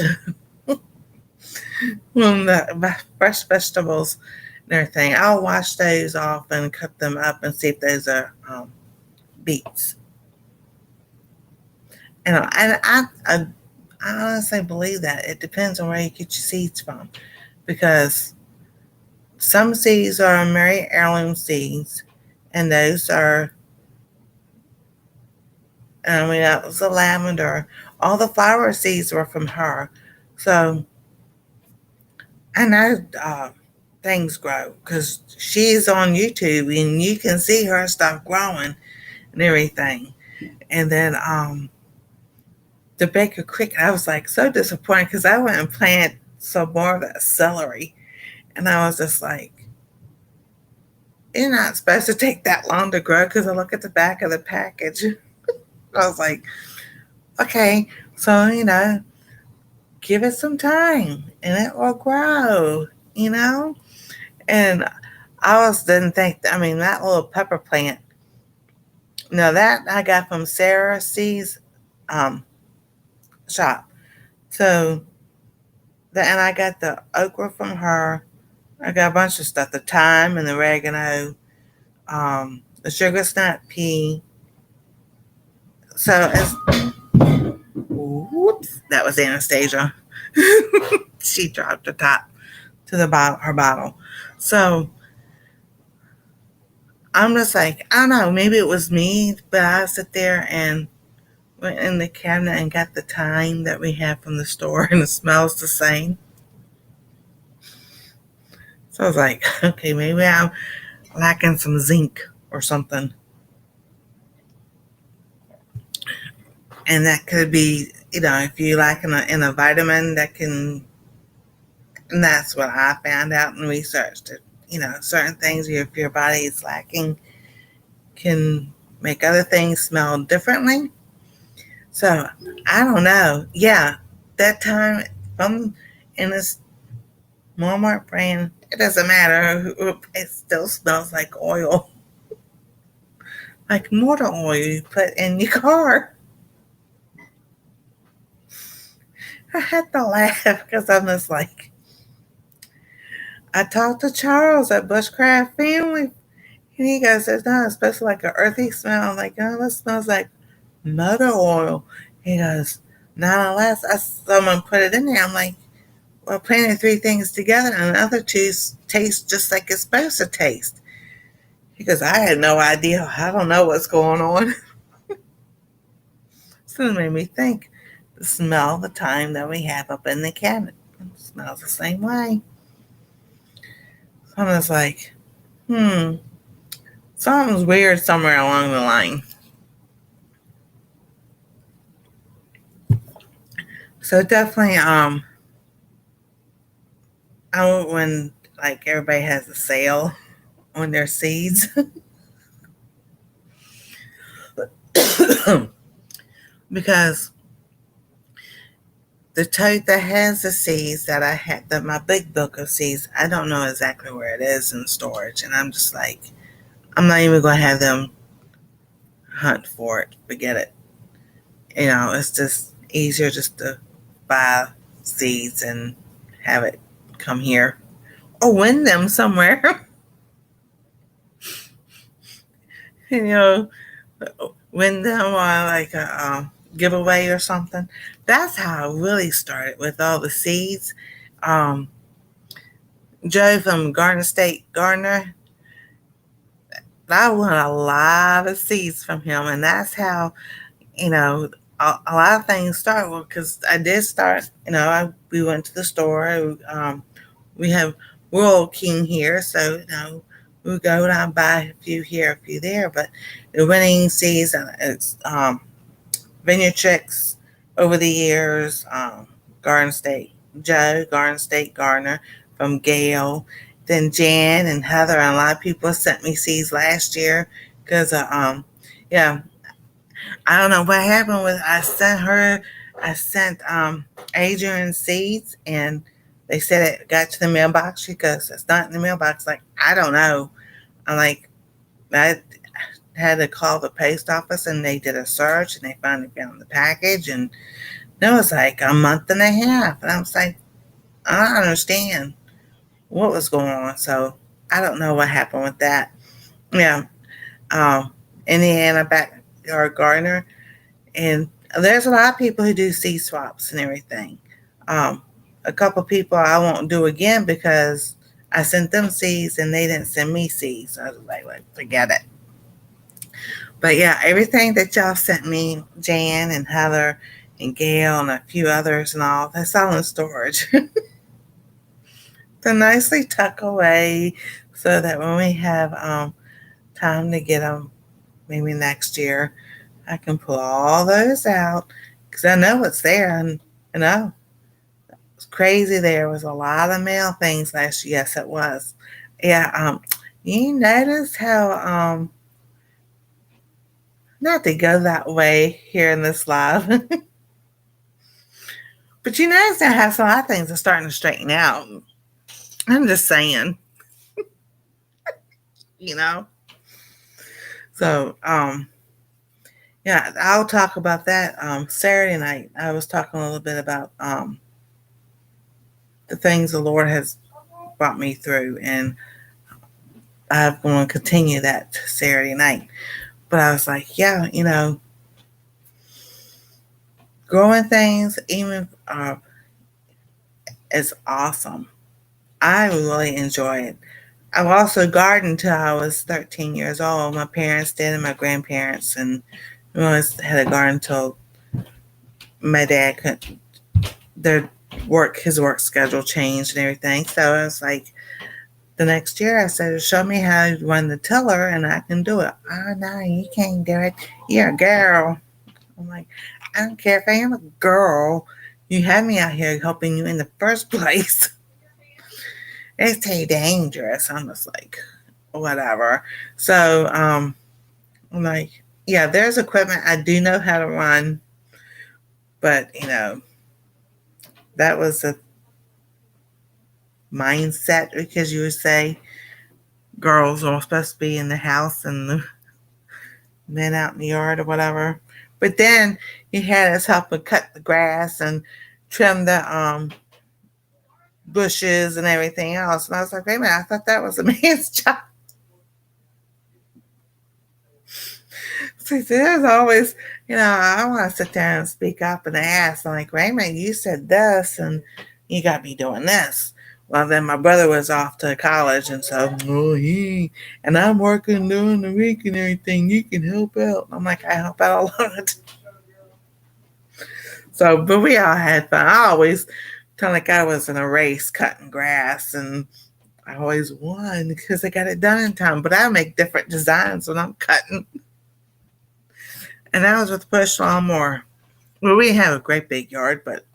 from the fresh vegetables and everything. I'll wash those off and cut them up and see if those are beets. And I honestly believe that it depends on where you get your seeds from, because some seeds are Mary heirloom seeds, and those are, I mean, that was the lavender. All the flower seeds were from her. So I know things grow because she's on YouTube and you can see her stuff growing and everything. And then the Baker Cricket, I was like so disappointed because I went and planted some more of that celery. And I was just like, you're not supposed to take that long to grow because I look at the back of the package. I was like, okay, so, give it some time and it will grow. And didn't think, I mean, that little pepper plant, now that I got from Sarah C's shop. So, and I got the okra from her. I got a bunch of stuff, the thyme and the oregano, the sugar snap pea. So, whoops, that was Anastasia. She dropped the top to her bottle. So, I'm just like, I don't know, maybe it was me, but I sit there and went in the cabinet and got the thyme that we have from the store, and it smells the same. So I was like, okay, maybe I'm lacking some zinc or something. And that could be, if you lack in a vitamin, and that's what I found out and researched it. Certain things, if your body is lacking, can make other things smell differently. So I don't know. Yeah, that time from in this Walmart brand, it doesn't matter. It still smells like oil, like motor oil you put in your car. I had to laugh because I'm just like, I talked to Charles at Bushcraft Family, and he goes, "It's not supposed to like an earthy smell." I'm like, "Oh, it smells like motor oil." He goes, "Not unless someone put it in there." I'm like, "Well, putting three things together and the other two taste just like it's supposed to taste." He goes, "I had no idea. I don't know what's going on." So it made me think. The smell, the time that we have up in the cabinet, it smells the same way. So I was like, Something's weird somewhere along the line. So definitely, when like everybody has a sale on their seeds because the tote that has the seeds that I had, that my big book of seeds, I don't know exactly where it is in storage, and I'm just like, I'm not even gonna have them hunt for it. Forget it. It's just easier just to buy seeds and have it come here or win them somewhere. you know, win them on like a giveaway or something. That's how I really started with all the seeds. Um, Joe from Garden State Gardener, I won a lot of seeds from him, and that's how a lot of things start. Well, because I did start. We went to the store. We have Rural King here, so we go and I buy a few here, a few there. But the winning seeds, it's Vineyard Chicks over the years, Garden State Joe, Garden State Gardener from Gail, then Jan and Heather, and a lot of people sent me seeds last year because, yeah, I don't know what happened with, I sent Adrian seeds, and they said it got to the mailbox because it's not in the mailbox. Like, I don't know. I'm like, I had to call the post office and they did a search and they finally found the package, and it was like a month and a half. And I was like, I don't understand what was going on. So I don't know what happened with that. Yeah. Indiana Backyard Gardener. And there's a lot of people who do seed swaps and everything. Um, a couple people I won't do again because I sent them seeds and they didn't send me seeds. I was like, forget it. But yeah, everything that y'all sent me, Jan and Heather and Gail and a few others and all, that's all in storage. To nicely tuck away so that when we have time to get them, maybe next year, I can pull all those out because I know it's there. And it's crazy. There was a lot of mail things last year. Yes, it was. Yeah. You notice how not to go that way here in this live, but you notice that how some of things are starting to straighten out. I'm just saying, you know. So yeah, I'll talk about that Saturday night. I was talking a little bit about the things the Lord has brought me through, and I'm going to continue that Saturday night. But I was like, yeah, growing things even is awesome. I really enjoy it. I've also gardened till I was 13 years old. My parents did, and my grandparents, and we always had a garden till my dad couldn't. His work schedule changed and everything. So I was like, the next year I said, show me how you run the tiller and I can do it. Oh, no, you can't do it. You're a girl. I'm like, I don't care if I am a girl. You had me out here helping you in the first place. It's too dangerous. I'm just like, whatever. So I'm like, yeah, there's equipment I do know how to run, but that was a mindset because you would say girls are supposed to be in the house and the men out in the yard or whatever. But then he had us help him cut the grass and trim the bushes and everything else. And I was like, wait a minute, I thought that was a man's job. So there's always, I want to sit there and speak up and ask. I'm like, wait a minute, you said this and you got me doing this. Well, then my brother was off to college, and so, and I'm working during the week and everything. You can help out. I'm like, I help out a lot. So, but we all had fun. I always felt like I was in a race cutting grass, and I always won because I got it done in time. But I make different designs when I'm cutting. And that was with the push lawnmower. Well, we have a great big yard, but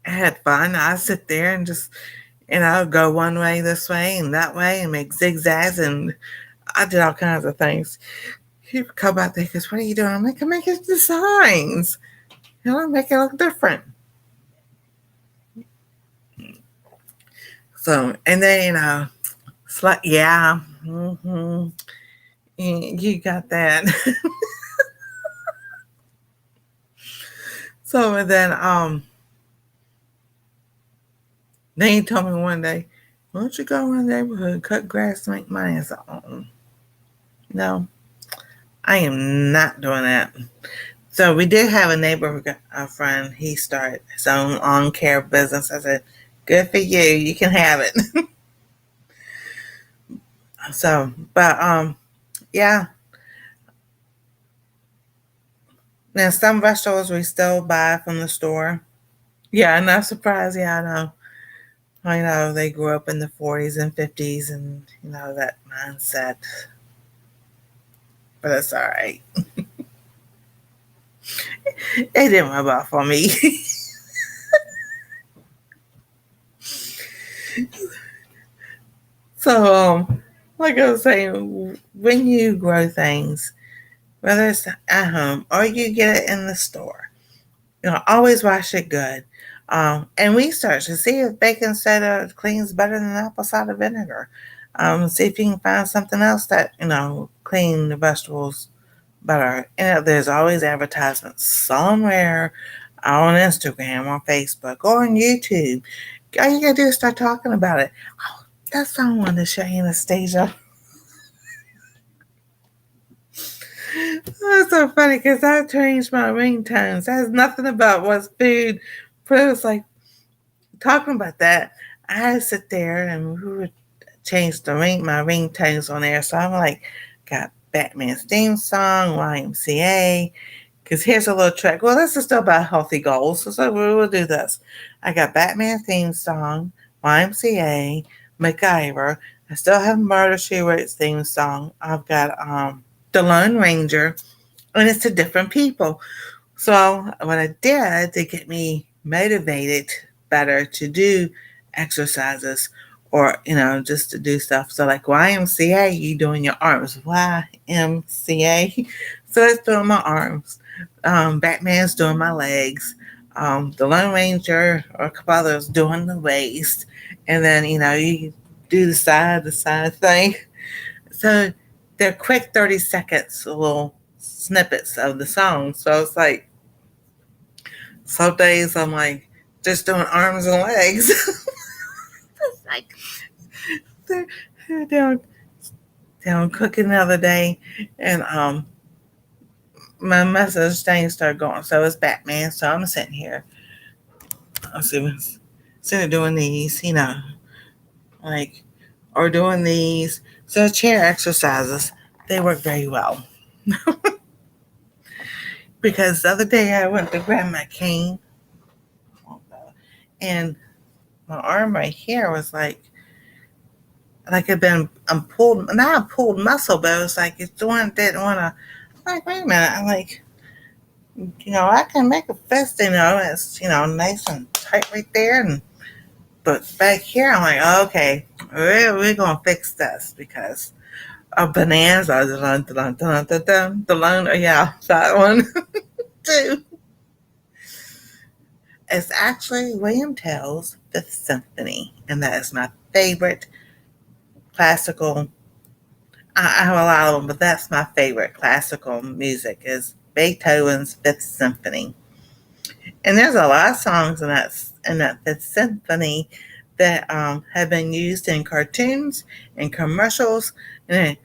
I had fun. I sit there and just, go one way this way and that way and make zigzags, and I did all kinds of things. He would come out there because, what are you doing? I'm like, I'm making designs. Make it look different. So, and then, it's like, yeah, you got that. So, and then he told me one day, why don't you go around the neighborhood, cut grass, and make money? I said, no, I am not doing that. So we did have a neighbor, a friend. He started his own lawn care business. I said, good for you. You can have it. So, but yeah. Now some vegetables we still buy from the store. Yeah, I'm not surprised. Yeah, I know. I know they grew up in the 40s and 50s, and that mindset. But it's all right. It didn't rub off on me. So, like I was saying, when you grow things, whether it's at home or you get it in the store, always wash it good. And research to see if baking soda cleans better than apple cider vinegar. See if you can find something else that, clean the vegetables better. There's always advertisements somewhere on Instagram or Facebook or on YouTube. All you gotta do is start talking about it. Oh, that's what I wanted to show you, Anastasia. That's so funny because I changed my ringtones. It has nothing about what's food, but it was like talking about that. I sit there and we would change my ringtones on there. So I'm like, got Batman's theme song, YMCA. Because here's a little trick. Well, this is still about healthy goals, so we'll do this. I got Batman theme song, YMCA, MacGyver. I still have Murder She Wrote's theme song. I've got The Lone Ranger, and it's to different people. So what I did to get me motivated better to do exercises or, just to do stuff. So like YMCA, you doing your arms. YMCA. So it's doing my arms. Batman's doing my legs. The Lone Ranger or a couple others doing the waist. And then, you do the side thing. So they're quick 30 seconds, little snippets of the song. So it's like, some days I'm like just doing arms and legs. It's like they're down cooking the other day, and my message thing started going. So it's Batman. So I'm sitting here. I'm sitting doing these, like or doing these. So chair exercises, they work very well. Because the other day I went to grab my cane, and my arm right here was like it'd been pulled, not a pulled muscle, but it was like it's one didn't want to. I'm like, wait a minute. I'm like, I can make a fist, it's nice and tight right there, and but back here, I'm like, okay, we're gonna fix this because a bonanza, the loan, yeah, that one too. It's actually William Tell's Fifth Symphony, and that is my favorite classical. I have a lot of them, but that's my favorite classical music is Beethoven's Fifth Symphony. And there's a lot of songs in that Fifth Symphony that have been used in cartoons and commercials. And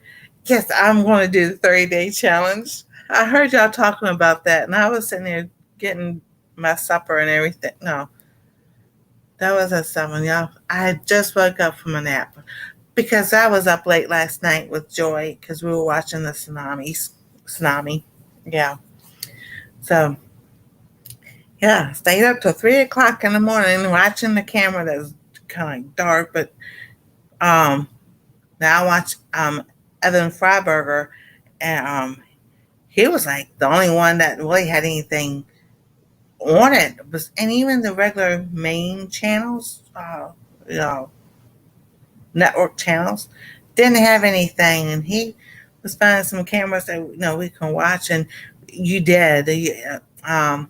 yes, I'm going to do the 30-day challenge. I heard y'all talking about that, and I was sitting there getting my supper and everything. No, that was at 7, y'all. I just woke up from a nap because I was up late last night with Joy because we were watching the tsunami. Yeah. So yeah, stayed up till 3 o'clock in the morning watching the camera that's kind of dark, but Now I watch Evan Freiberger, and he was like the only one that really had anything on it. And even the regular main channels, you know, network channels, didn't have anything. And he was finding some cameras that we can watch. And you did on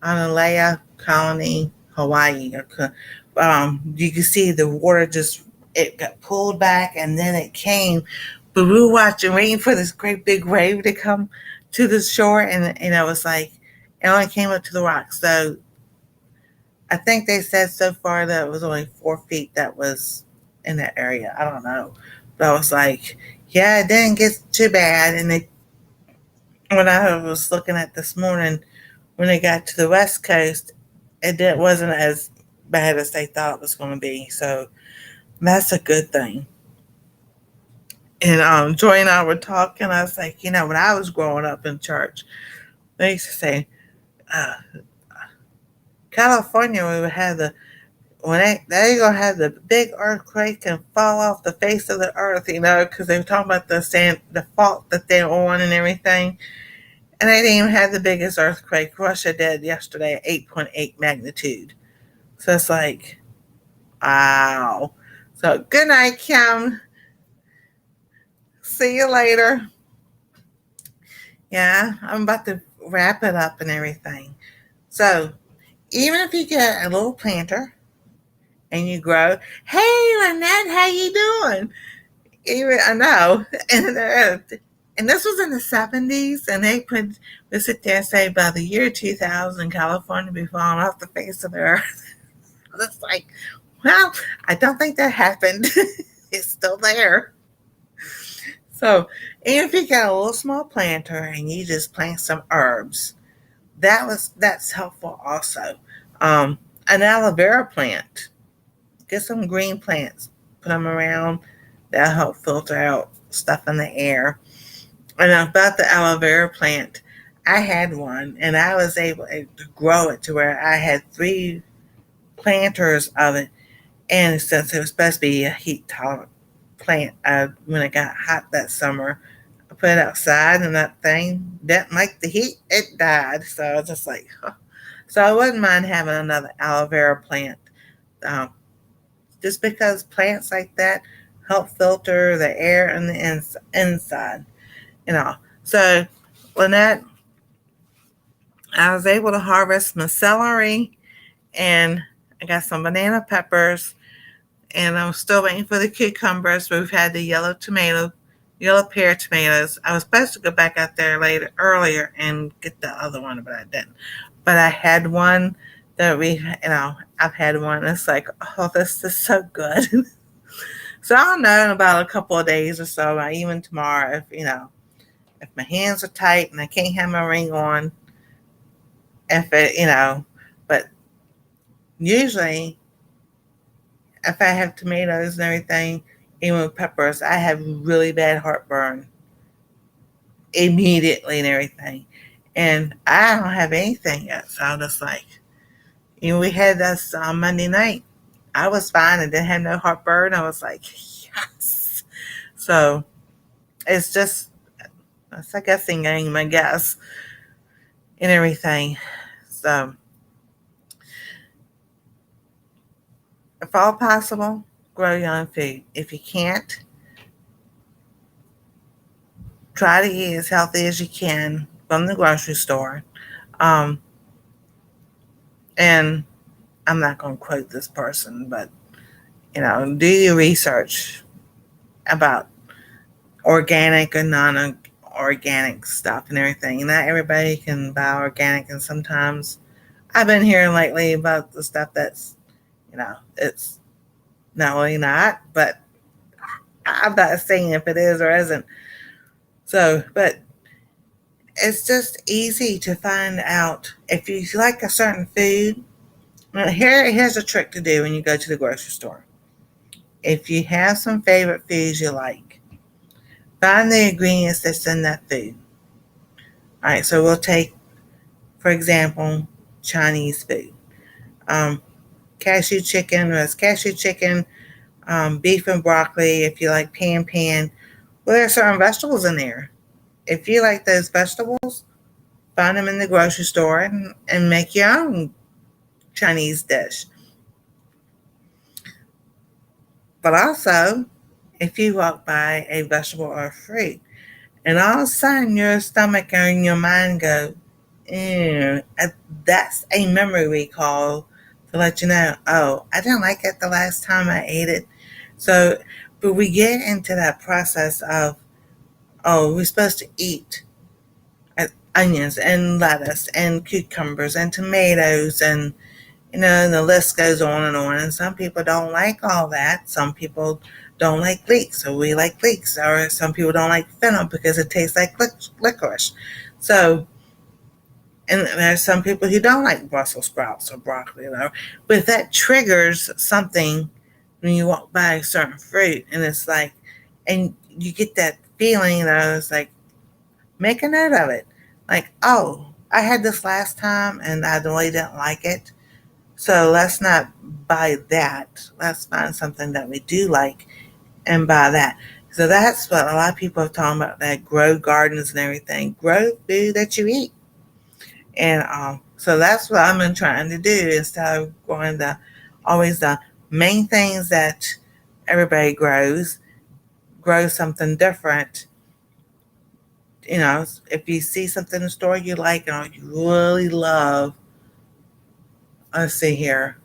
Alea Colony, Hawaii. You can see the water just it got pulled back and then it came. But we were watching, waiting for this great big wave to come to the shore, and it was like it only came up to the rocks. So I think they said so far that it was only 4 feet that was in that area. I don't know, but I was like, yeah, it didn't get too bad. And when I was looking at this morning, when they got to the west coast, wasn't as bad as they thought it was going to be. So that's a good thing. And Joy and I were talking. I was like, when I was growing up in church, they used to say, uh, California, we would have they gonna have the big earthquake and fall off the face of the earth, because they were talking about the fault that they're on and everything. And they didn't even have the biggest earthquake. Russia did yesterday at 8.8 magnitude. So it's like, wow. So good night, Kim. See you later. Yeah, I'm about to wrap it up and everything. So even if you get a little planter and you grow, hey Lynette, how you doing? Even I know, and this was in the 70s, and they sit there and say by the year 2000, California will be falling off the face of the earth. It's like, well, I don't think that happened. It's still there. So, even if you got a little small planter and you just plant some herbs, that's helpful also. An aloe vera plant, get some green plants, put them around. That'll help filter out stuff in the air. And about the aloe vera plant, I had one, and I was able to grow it to where I had 3 planters of it. And since it was supposed to be a heat tolerant plant, when it got hot that summer, I put it outside, and that thing didn't like the heat. It died. So I was just like, huh. So I wouldn't mind having another aloe vera plant, um, just because plants like that help filter the air in the inside. So Lynette, I was able to harvest my celery, and I got some banana peppers, and I'm still waiting for the cucumbers. We've had the yellow pear tomatoes. I was supposed to go back out there earlier and get the other one, but I didn't. But I had one that I've had one. It's like, oh, this is so good. So I'll know in about a couple of days or so, or even tomorrow, if my hands are tight and I can't have my ring on, if it, but usually if I have tomatoes and everything, even with peppers, I have really bad heartburn immediately and everything. And I don't have anything yet. So I'm just like, we had this on Monday night. I was fine and didn't have no heartburn. I was like, yes. So it's a guessing game, I guess, and everything. So if all possible, grow your own food. If you can't, try to eat as healthy as you can from the grocery store. Um, and I'm not going to quote this person, but do your research about organic and non-organic stuff and everything. And not everybody can buy organic, and sometimes I've been hearing lately about the stuff that's, it's not really not, but I'm not saying if it is or isn't. So, but it's just easy to find out if you like a certain food. Well, here's a trick to do when you go to the grocery store. If you have some favorite foods you like, find the ingredients that's in that food. All right, so we'll take, for example, Chinese food. Um, cashew chicken was cashew chicken, beef and broccoli. If you like pan, well, there are certain vegetables in there. If you like those vegetables, find them in the grocery store and make your own Chinese dish. But also, if you walk by a vegetable or a fruit, and all of a sudden your stomach and your mind go, ew, that's a memory recall to let you know, oh, I didn't like it the last time I ate it. So, but we get into that process of, oh, we're supposed to eat onions and lettuce and cucumbers and tomatoes and the list goes on and on. And some people don't like all that. Some people don't like leeks, so we like leeks. Or some people don't like fennel because it tastes like licorice. So, and there's some people who don't like Brussels sprouts or broccoli. But that triggers something when you walk by a certain fruit, and it's like, and you get that feeling, it's like, make a note of it. Like, oh, I had this last time and I really didn't like it. So let's not buy that. Let's find something that we do like and buy that. So that's what a lot of people are talking about, that grow gardens and everything. Grow food that you eat. And so that's what I've been trying to do instead of going always the main things that everybody grows. Grow something different. If you see something in the store you like and you really love, let's see here.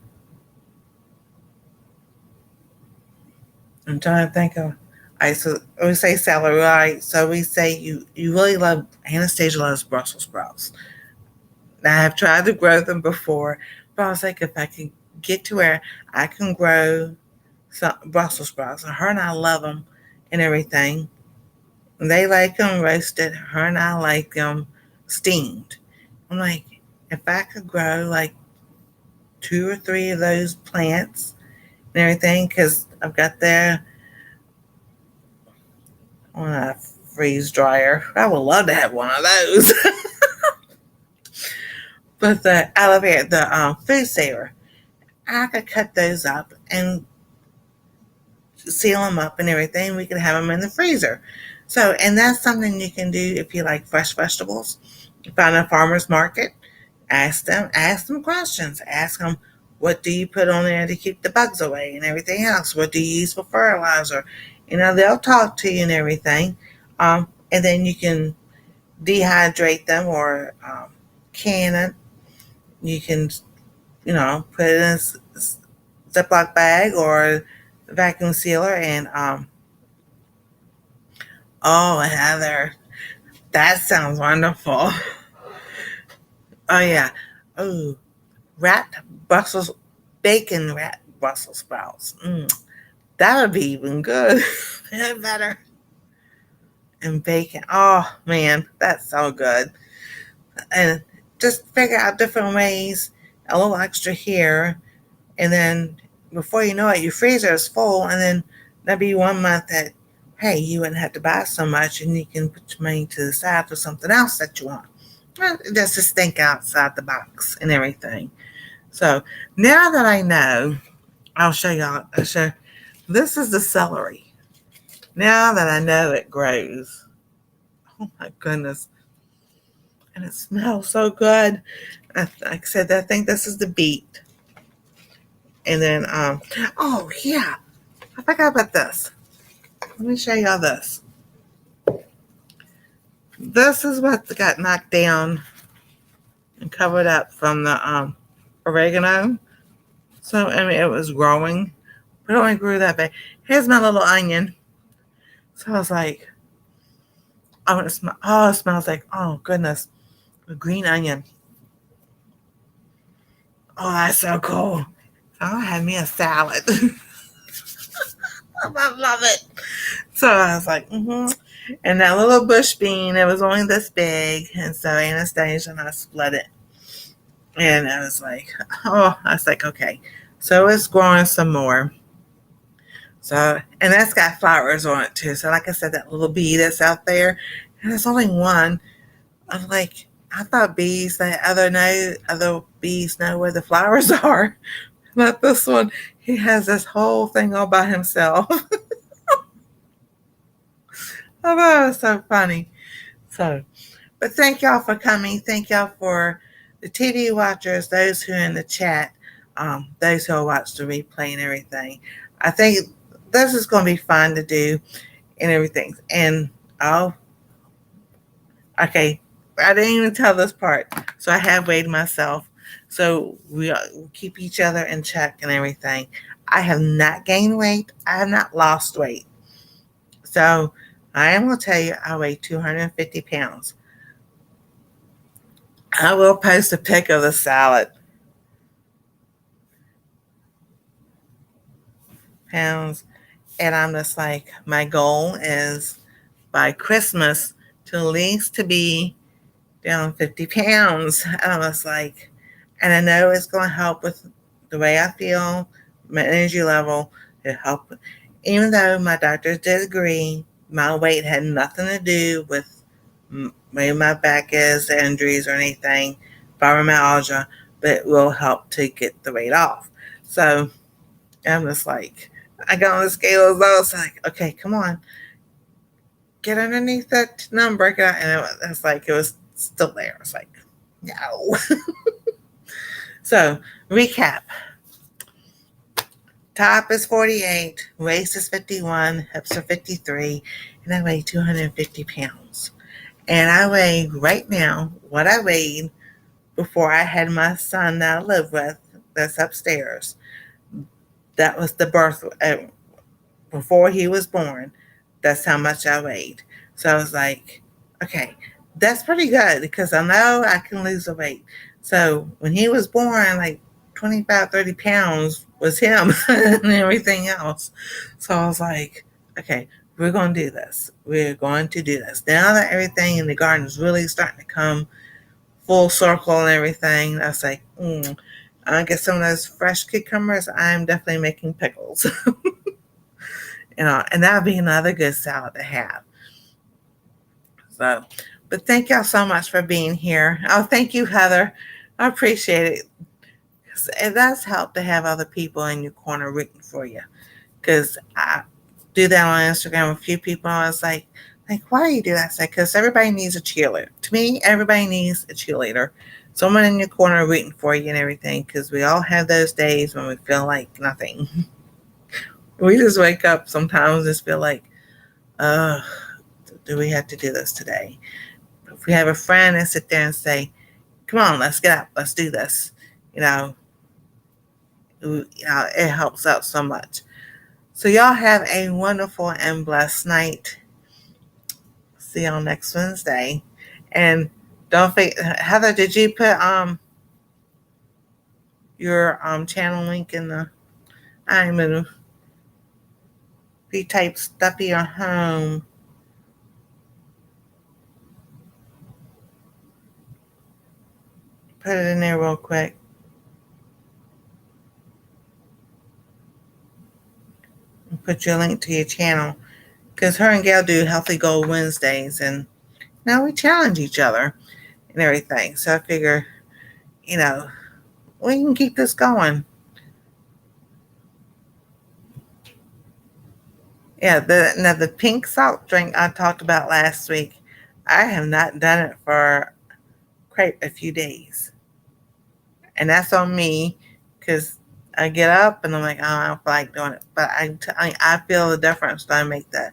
I'm trying to think of. All right, so we say celery, right? So we say you really love, Anastasia loves Brussels sprouts. Now I've tried to grow them before, but I was like, if I could get to where I can grow some Brussels sprouts, and her and I love them and everything. They like them roasted. Her and I like them steamed. I'm like, if I could grow like 2 or 3 of those plants and everything, because I've got there on a freeze dryer. I would love to have one of those. But the elevator, the food saver, I could cut those up and seal them up and everything. We could have them in the freezer. So, and that's something you can do if you like fresh vegetables. You find a farmer's market, ask them questions. Ask them, what do you put on there to keep the bugs away and everything else? What do you use for fertilizer? They'll talk to you and everything. And then you can dehydrate them or can it. You can, put it in a Ziploc bag or vacuum sealer and, oh, Heather, that sounds wonderful. Oh, yeah. Oh, wrapped Brussels, bacon wrapped Brussels sprouts. That would be even good. Better. And bacon. Oh, man, that's so good. And just figure out different ways, a little extra here. And then before you know it, your freezer is full. And then there'll be 1 month that, hey, you wouldn't have to buy so much and you can put your money to the side for something else that you want. Just think outside the box and everything. So now that I know, I'll show y'all. This is the celery. Now that I know it grows. Oh my goodness. And it smells so good. Like I said, I think this is the beet. And then, oh yeah, I forgot about this. Let me show y'all this. This is what got knocked down and covered up from the oregano. So, I mean, it was growing, but it only grew that big. Here's my little onion. So I was like, I want to smell. Oh, it smells like, oh goodness, a green onion. Oh, that's so cool. So I had me a salad. I love it. So I was like, And that little bush bean, it was only this big. And so Anastasia and I split it. And I was like, okay. So it's growing some more. So, and that's got flowers on it too. So like I said, that little bee that's out there, and there's only one. I'm like, I thought other bees know where the flowers are. But this one, he has this whole thing all by himself. I thought it was so funny. So, but thank y'all for coming. Thank y'all for the TV watchers, those who are in the chat, those who will watch the replay and everything. I think this is going to be fun to do and everything. And oh, okay, I didn't even tell this part. So I have weighed myself. So we keep each other in check and everything. I have not gained weight. I have not lost weight. So I am going to tell you, I weigh 250 pounds. I will post a pic of the salad. Pounds. And I'm just like, my goal is by Christmas to at least to be down 50 pounds. And I was like, and I know it's going to help with the way I feel, my energy level. It help. Even though my doctors did agree, my weight had nothing to do with where my back is, the injuries or anything, fibromyalgia, but it will help to get the weight off. So I'm just like, I got on the scale as well. It's like, okay, come on, get underneath that number. And it's like, it was still there. It's like, no. So, recap. Top is 48, waist is 51, hips are 53, and I weigh 250 pounds. And I weigh right now what I weighed before I had my son that I live with that's upstairs. That was the birth, before he was born. That's how much I weighed. So I was like, okay, that's pretty good because I know I can lose the weight. So when he was born, like 25, 30 pounds was him and everything else. So I was like, okay, we're going to do this. We're going to do this. Now that everything in the garden is really starting to come full circle and everything, I was like, I'll get some of those fresh cucumbers. I'm definitely making pickles. And that would be another good salad to have. So, but thank y'all so much for being here. Oh, thank you, Heather. I appreciate it. It does help to have other people in your corner rooting for you. Because I do that on Instagram with a few people. I was like, why do you do that? I said, because everybody needs a cheerleader. To me, everybody needs a cheerleader. Someone in your corner rooting for you and everything. Because we all have those days when we feel like nothing. We just wake up sometimes and just feel like, do we have to do this today? If we have a friend and sit there and say, come on, let's get up, let's do this. It helps out so much. So y'all have a wonderful and blessed night. See y'all next Wednesday. And don't forget, Heather, did you put your channel link in the I'm gonna be type stuffy or home? Put it in there real quick. And put your link to your channel. Because her and Gail do Healthy Goal Wednesdays. And now we challenge each other and everything. So I figure, we can keep this going. Yeah, the pink salt drink I talked about last week, I have not done it for quite a few days. And that's on me because I get up and I'm like, oh, I don't feel like doing it. But I feel the difference when I make that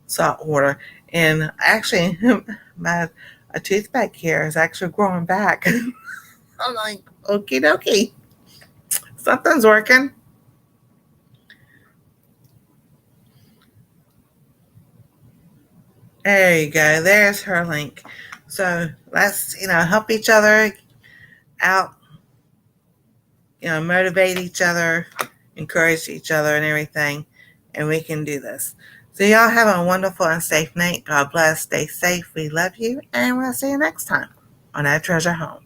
salt water. And actually, my a tooth back here is actually growing back. I'm like, okie dokie. Something's working. There you go. There's her link. So let's, help each other out, motivate each other, encourage each other and everything. And we can do this. So y'all have a wonderful and safe night. God bless. Stay safe. We love you. And we'll see you next time on Our Treasure Home.